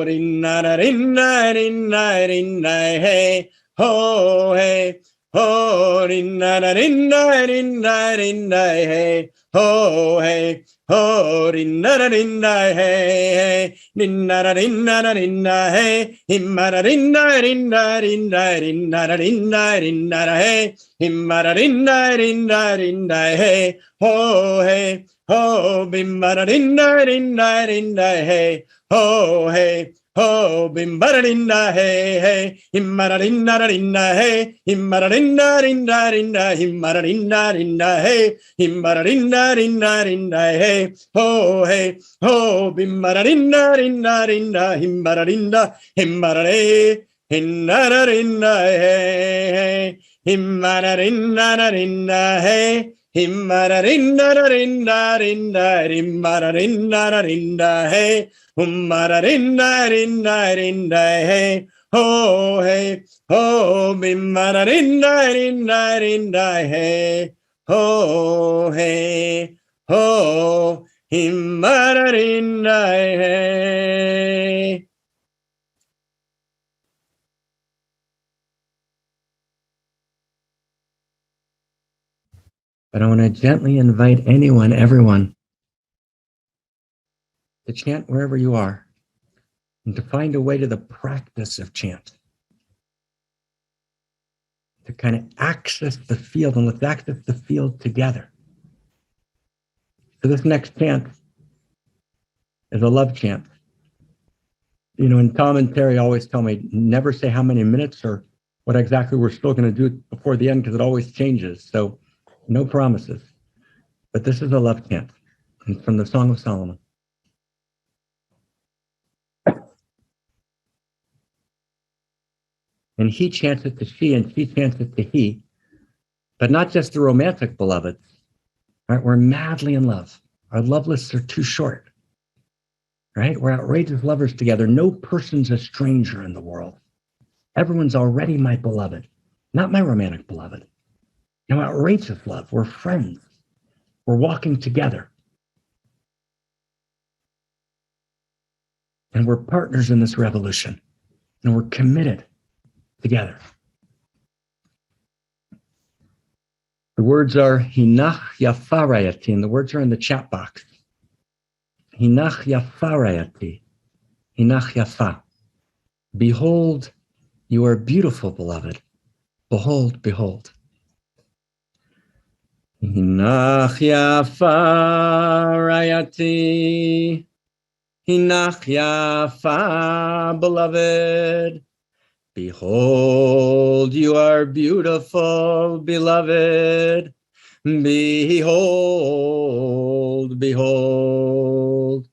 din da din da din da din da hey ho hey. Ho rinna rinna rinna rinna hey ho hey ho rinna rinna hey hey rinna rinna rinna hey himma rinna rinna rinna rinna rinna rinna hey himma rinna rinna rinna hey ho hey ho bimma rinna rinna rinna hey ho hey ho bimbarinda hey hey himmarinda rinda hey himmarinda rinda rinda himmarinda rinda hey himmarinda rinda rinda hey ho hey ho bimbarinda rinda rinda himmarinda himmare hinnarinda hey hey himmarinda rinda hey himmarinda rinda rinda himmarinda rinda hey Rinda, rinda, rinda, hey, ho, hey, ho, bimara, rinda, rinda, rinda, hey, ho, hey, ho, himmara, rinda, hey. But I want to gently invite anyone, everyone, to chant wherever you are and to find a way to the practice of chant, to kind of access the field, and let's access the field together. So this next chant is a love chant. You know, and Tom and Terry always tell me, never say how many minutes or what exactly we're still going to do before the end, because it always changes. So no promises. But this is a love chant. It's from the Song of Solomon. And he chants it to she, and she chants it to he. But not just the romantic beloveds. Right? We're madly in love. Our love lists are too short. Right? We're outrageous lovers together. No person's a stranger in the world. Everyone's already my beloved, not my romantic beloved. No, outrageous love. We're friends. We're walking together. And we're partners in this revolution. And we're committed together. The words are Hinach Yafa Rayati, and the words are in the chat box. Hinach Yafa Rayati. Hinach Yafa. Behold, you are beautiful, beloved. Behold, behold. Hinach Yafa Rayati. Hinach Yafa, beloved. Behold, you are beautiful, beloved. Behold, behold.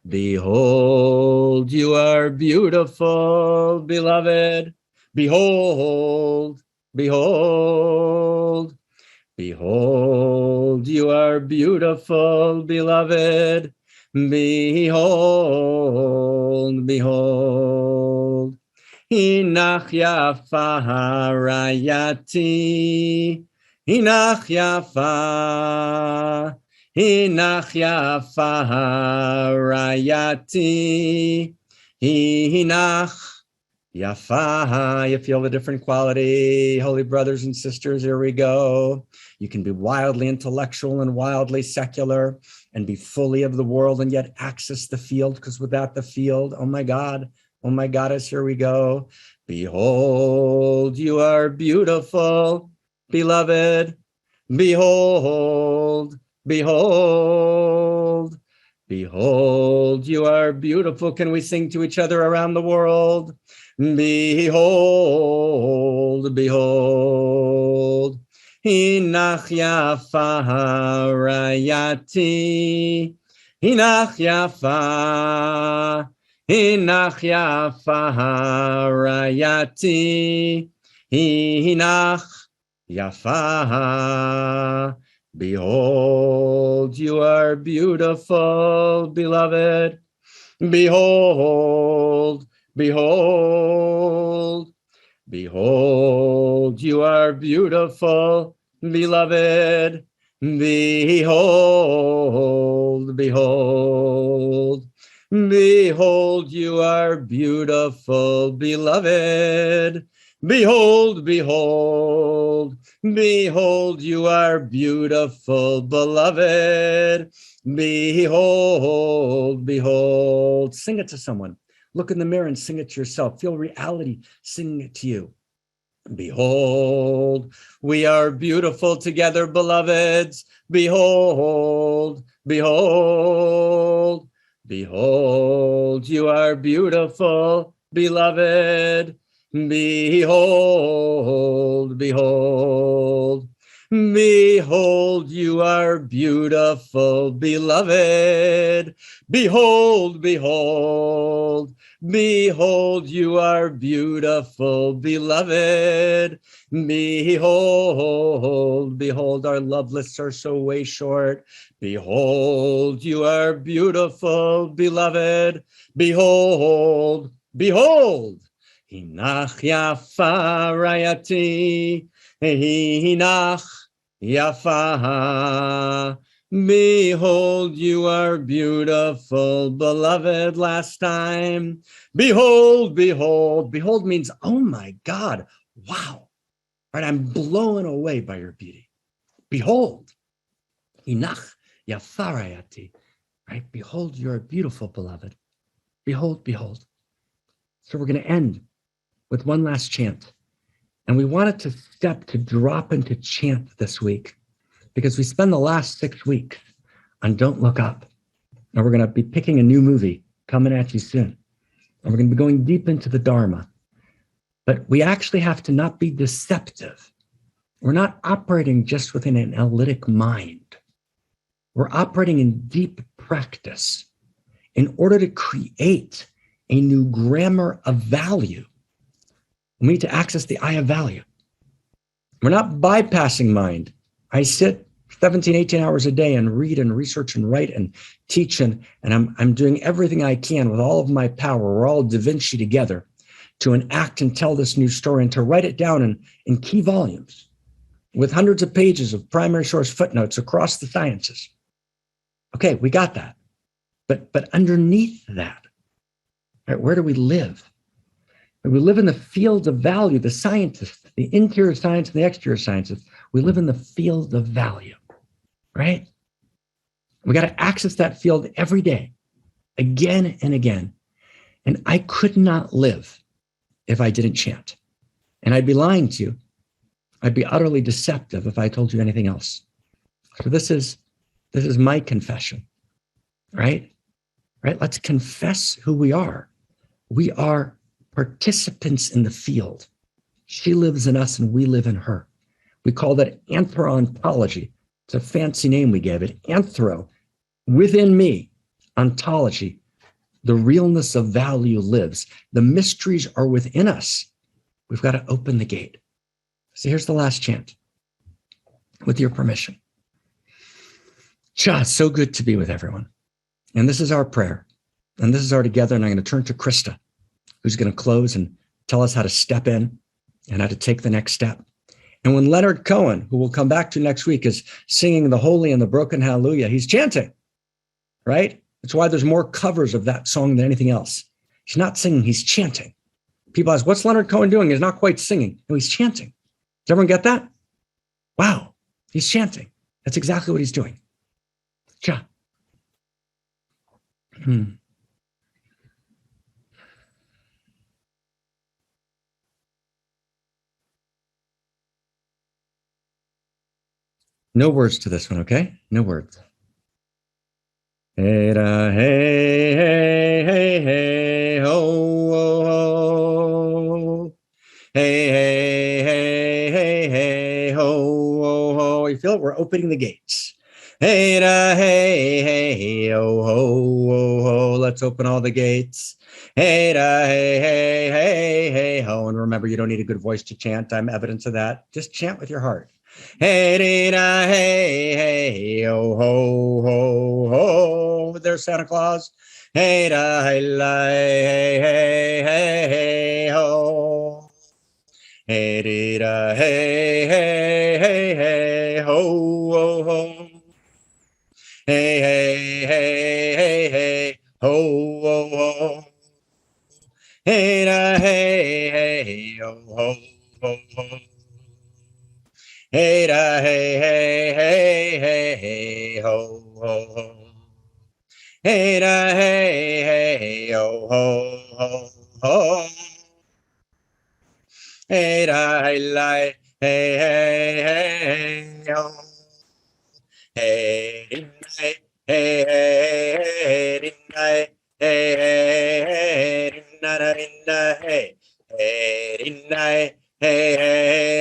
Behold, you are beautiful, beloved. Behold, behold. Behold, you are beautiful, beloved. Behold, behold. Hinach yafa rayati. Hinach yafa. Hinach yafa rayati. Hinach yafa. You feel the different quality. Holy brothers and sisters, here we go. You can be wildly intellectual and wildly secular and be fully of the world and yet access the field, because without the field, oh my goddess, here we go. Behold, you are beautiful, beloved. Behold, behold, behold, you are beautiful. Can we sing to each other around the world? Behold, behold, Hinach yafa rayati, Hinach yafa, Hinach yafa rayati, Hinach yafa. Behold, you are beautiful, beloved. Behold, behold, behold, you are beautiful, beloved. Behold, behold, behold, you are beautiful, beloved. Behold, behold, behold, you are beautiful, beloved. Behold, behold. Sing it to someone. Look in the mirror and sing it to yourself. Feel reality singing it to you. Behold, we are beautiful together, beloveds. Behold, behold, behold, you are beautiful, beloved. Behold, behold, behold, you are beautiful, beloved. Behold, behold, behold, you are beautiful, beloved. Behold, behold, our love lists are so way short. Behold, you are beautiful, beloved. Behold, behold. Hinach yafa rayati, hinach yafa. Behold, you are beautiful, beloved. Last time. Behold, behold. Behold means, oh my God, wow. Right? I'm blown away by your beauty. Behold, hinach yafa rayati. Right? Behold, you are beautiful, beloved. Behold, behold. So we're going to end with one last chant. And we wanted to drop into chant this week because we spend the last 6 weeks on Don't Look Up. And we're going to be picking a new movie coming at you soon. And we're going to be going deep into the Dharma. But we actually have to not be deceptive. We're not operating just within an analytic mind. We're operating in deep practice in order to create a new grammar of value. We need to access the eye of value. We're not bypassing mind. I sit 17, 18 hours a day and read and research and write and teach, and I'm doing everything I can with all of my power. We're all Da Vinci together to enact and tell this new story and to write it down in key volumes with hundreds of pages of primary source footnotes across the sciences. Okay, we got that. But underneath that, right, where do we live? We live in the field of value, the scientists, the interior science and the exterior sciences. We live in the field of value, right? We got to access that field every day, again and again. And I could not live if I didn't chant. And I'd be lying to you. I'd be utterly deceptive if I told you anything else. So this is my confession, right? Right? Let's confess who we are. We are participants in the field. She lives in us and we live in her. We call that anthro-ontology. It's a fancy name we gave it. Anthro, within me, ontology. The realness of value lives. The mysteries are within us. We've got to open the gate. So here's the last chant, with your permission. Cha, so good to be with everyone. And this is our prayer. And this is our together. And I'm going to turn to Krista, who's going to close and tell us how to step in and how to take the next step. And when Leonard Cohen, who we'll come back to next week, is singing the Holy and the Broken Hallelujah, he's chanting, right? That's why there's more covers of that song than anything else. He's not singing, he's chanting. People ask, what's Leonard Cohen doing? He's not quite singing. No, he's chanting. Does everyone get that? Wow, he's chanting. That's exactly what he's doing. Cha. No words to this one, okay? No words. Hey, da, hey, hey, hey, hey, ho, ho, ho. Hey, hey, hey, hey, hey, ho, ho, ho. You feel it? We're opening the gates. Hey, da, hey, hey, ho, ho, ho, ho. Let's open all the gates. Hey, da, hey, hey, hey, hey, ho. And remember, you don't need a good voice to chant. I'm evidence of that. Just chant with your heart. Hey, da, hey, hey, ho, ho, ho, ho. There's Santa Claus. Hey, da, hey, la, hey, hey, hey, hey, ho. Hey, da, hey, hey, hey, hey, ho, ho, ho. Hey, hey, hey, hey, hey, ho, ho, ho. Hey, da, hey, hey, ho, ho, ho, ho. Hey, da, hey, hey, hey, hey, hey, ho, ho, ho. Hey, da, hey, hey, ho, ho, ho, ho. Hey, da, hey, la, hey, hey, hey, ho. Hey, ding, hey, hey, hey, ding, hey, hey, hey, ding, da, ding, da, hey, hey, ding, hey, hey,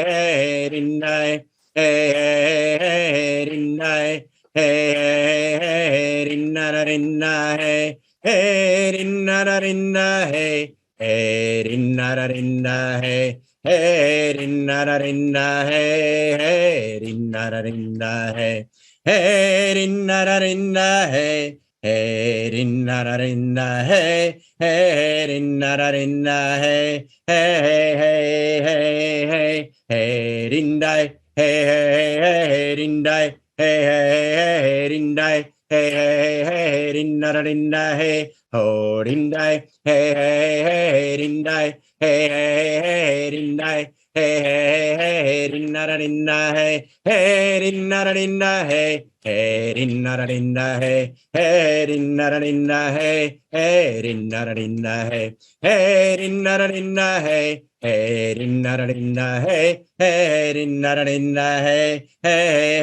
hey, ding, hey, hey, ding, hey, hey, ding, da, ding, da, hey, hey, ding, da, ding, da, hey, hey, ding, da, ding, da, hey, hey, ding, da, ding, da, hey, hey, ding, da, ding, da, hey. Hey, rinna da rinna, hey, hey, rinna da rinna, hey, hey, rinna da rinna, hey, hey, hey, hey, hey, hey, rindai, hey, hey, hey, rindai, hey, hey, rindai, hey, hey, rinna da rinna, hey, ho, rindai, hey, hey, rindai, hey, hey, rindai. Hey, hey, rinna da rinna, hey, hey, rinna da rinna, hey, hey, rinna da rinna, hey, hey, rinna da rinna, hey, hey, rinna da rinna, hey, hey, rinna da rinna, hey, hey, rinna da rinna, hey, hey, rinna da rinna, hey, hey,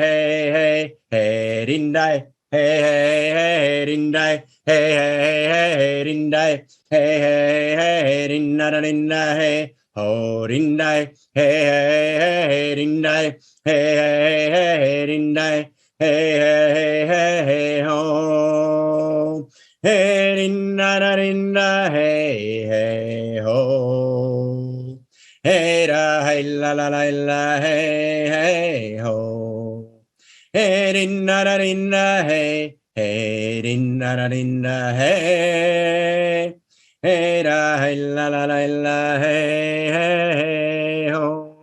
hey, hey, hey, rindai, hey, hey, rindai, hey, hey, rindai, hey, hey, rinna da rinna, hey. Ho rindai, hey, hey, hey, rindai, hey, hey, rindai, hey, hey, ho, hey, rinda, da, rinda, hey, hey, ho, hey, da, hey, la, hey, hey, ho, hey, rinda, da, rinda, hey, hey, rinda, da, rinda, hey. Hey, da, hey, la, hey, hey, ho.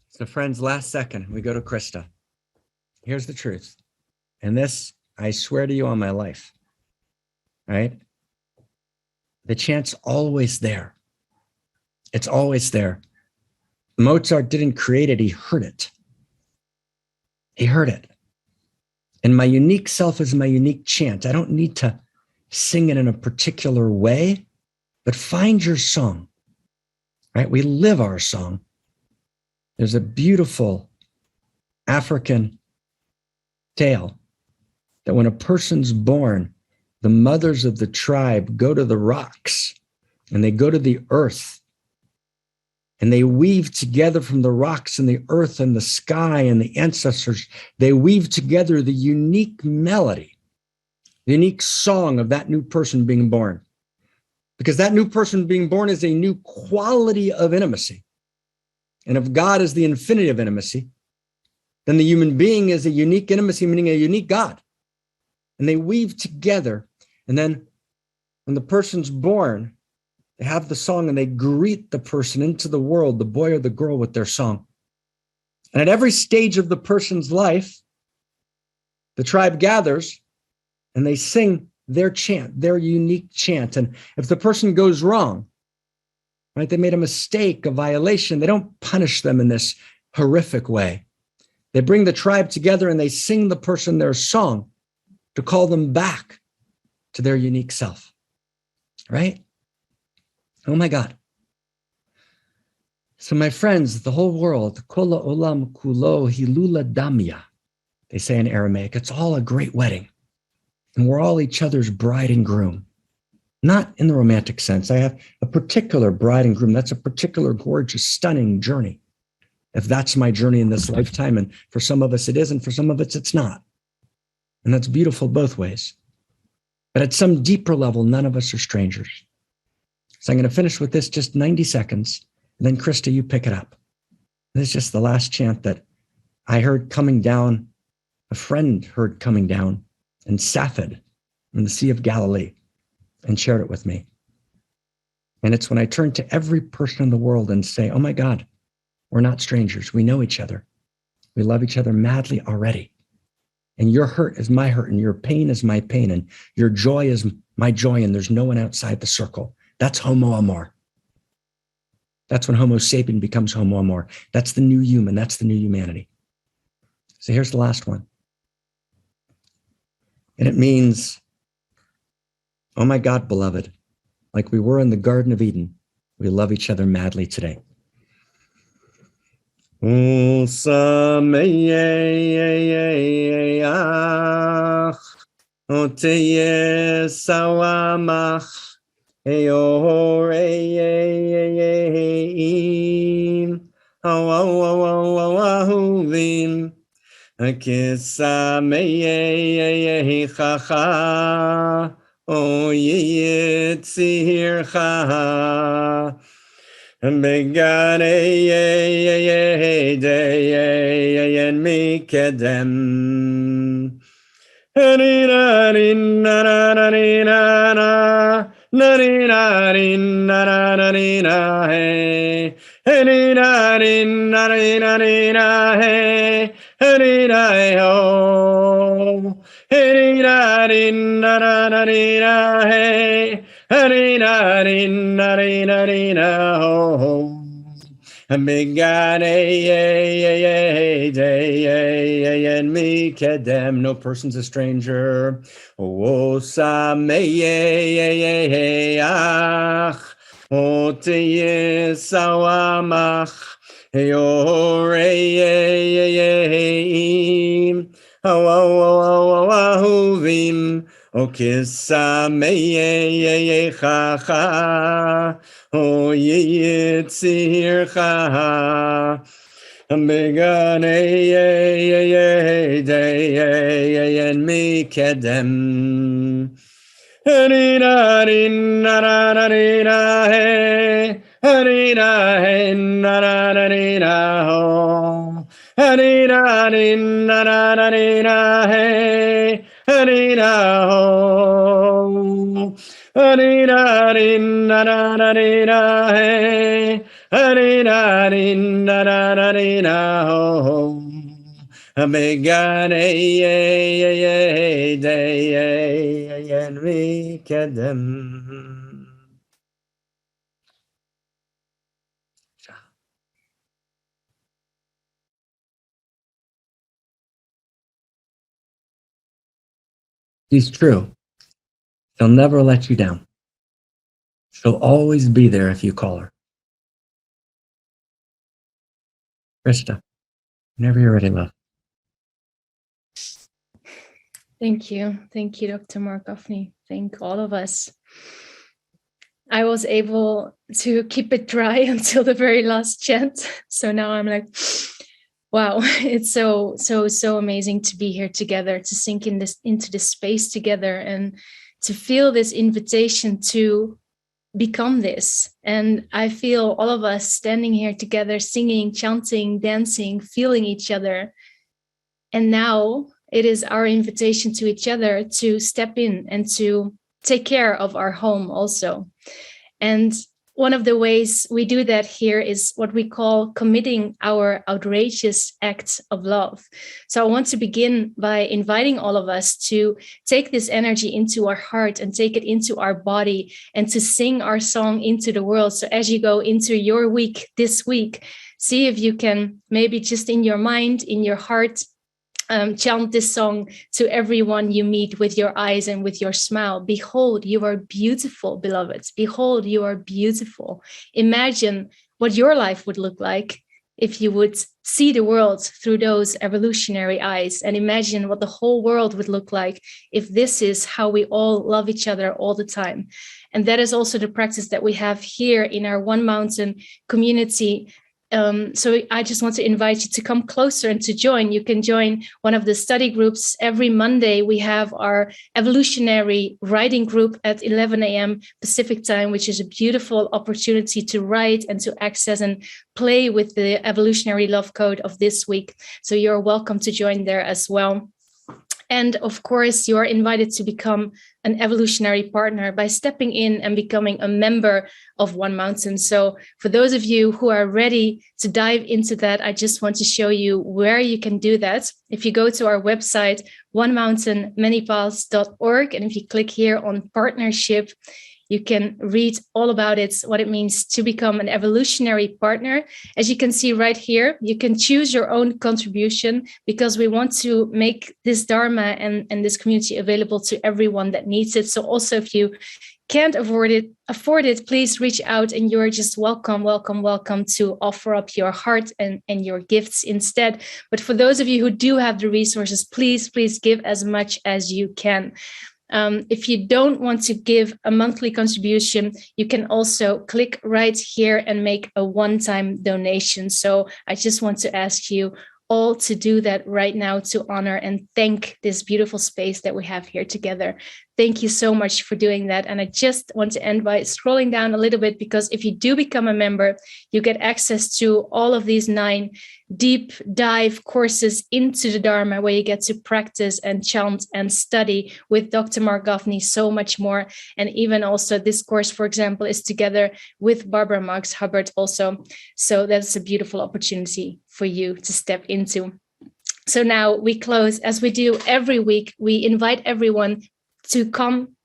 So, friends, last second, we go to Krista. Here's the truth. And this, I swear to you on my life, right? The chant's always there. It's always there. Mozart didn't create it, he heard it. He heard it. And my unique self is my unique chant. I don't need to sing it in a particular way, but find your song, right? We live our song. There's a beautiful African tale that when a person's born, the mothers of the tribe go to the rocks and they go to the earth and they weave together from the rocks and the earth and the sky and the ancestors. They weave together the unique melody, the unique song of that new person being born. Because that new person being born is a new quality of intimacy. And if God is the infinity of intimacy, then the human being is a unique intimacy, meaning a unique God. And they weave together. And then when the person's born, they have the song and they greet the person into the world, the boy or the girl, with their song. And at every stage of the person's life, the tribe gathers and they sing their chant, their unique chant. And if the person goes wrong, right, they made a mistake, a violation, they don't punish them in this horrific way. They bring the tribe together and they sing the person their song to call them back to their unique self, right? Oh my God. So my friends, the whole world, kola olam kulo hilula damya, they say in Aramaic, it's all a great wedding. And we're all each other's bride and groom. Not in the romantic sense. I have a particular bride and groom. That's a particular gorgeous, stunning journey. If that's my journey in this lifetime, and for some of us it is, and for some of us it's not. And that's beautiful both ways. But at some deeper level, none of us are strangers. So I'm going to finish with this, just 90 seconds. And then Krista, you pick it up. This is just the last chant that I heard coming down, a friend heard coming down in Safed, in the Sea of Galilee, and shared it with me. And it's when I turn to every person in the world and say, oh my God, we're not strangers. We know each other. We love each other madly already. And your hurt is my hurt, and your pain is my pain, and your joy is my joy, and there's no one outside the circle. That's homo amor. That's when Homo sapien becomes Homo amor. That's the new human. That's the new humanity. So here's the last one. And it means, oh my God, beloved, like we were in the Garden of Eden, we love each other madly today. Oh, yitzircha, begane dayen mikedem. Narina, no person's a stranger. O sameach, o teyesawamach, yoreim, ahuvim, o kisameyechacha, o yitzircha. Begane dayen mikedem. Harina Megane dayen mikedem. She's true. She'll never let you down. She'll always be there if you call her. Krista, whenever you're ready, love. Thank you. Thank you, Dr. Mark Gaffney. Thank all of us. I was able to keep it dry until the very last chant. So now I'm like, wow, it's so amazing to be here together, to sink into this space together, and to feel this invitation to become this. And I feel all of us standing here together, singing, chanting, dancing, feeling each other. And now it is our invitation to each other to step in and to take care of our home also. And one of the ways we do that here is what we call committing our outrageous acts of love. So I want to begin by inviting all of us to take this energy into our heart and take it into our body and to sing our song into the world. So as you go into your week this week, see if you can maybe just in your mind, in your heart, chant this song to everyone you meet with your eyes and with your smile. Behold, you are beautiful, beloveds. Behold, you are beautiful. Imagine what your life would look like if you would see the world through those evolutionary eyes, and imagine what the whole world would look like if this is how we all love each other all the time. And that is also the practice that we have here in our One Mountain community. So I just want to invite you to come closer and to join. You can join one of the study groups. Every Monday, we have our evolutionary writing group at 11 a.m. Pacific time, which is a beautiful opportunity to write and to access and play with the evolutionary love code of this week. So you're welcome to join there as well. And of course, you're invited to become an evolutionary partner by stepping in and becoming a member of One Mountain. So for those of you who are ready to dive into that, I just want to show you where you can do that. If you go to our website, onemountainmanypaths.org, and if you click here on partnership, you can read all about it, what it means to become an evolutionary partner. As you can see right here, you can choose your own contribution because we want to make this Dharma and this community available to everyone that needs it. So also if you can't afford it, please reach out, and you're just welcome to offer up your heart and your gifts instead. But for those of you who do have the resources, please give as much as you can. If you don't want to give a monthly contribution, you can also click right here and make a one-time donation. So I just want to ask you all to do that right now to honor and thank this beautiful space that we have here together. Thank you so much for doing that. And I just want to end by scrolling down a little bit, because if you do become a member, you get access to all of these 9 deep dive courses into the Dharma, where you get to practice and chant and study with Dr. Mark Gafni, so much more. And even also this course, for example, is together with Barbara Marx Hubbard also. So that's a beautiful opportunity for you to step into. So now we close, as we do every week. We invite everyone to come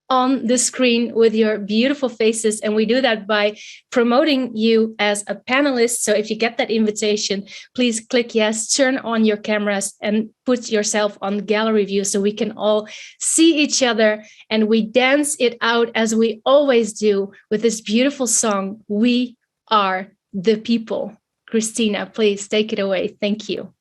on the screen with your beautiful faces. And we do that by promoting you as a panelist. So if you get that invitation, please click yes, turn on your cameras and put yourself on gallery view so we can all see each other. And we dance it out as we always do with this beautiful song, We Are the People. Christina, please take it away. Thank you.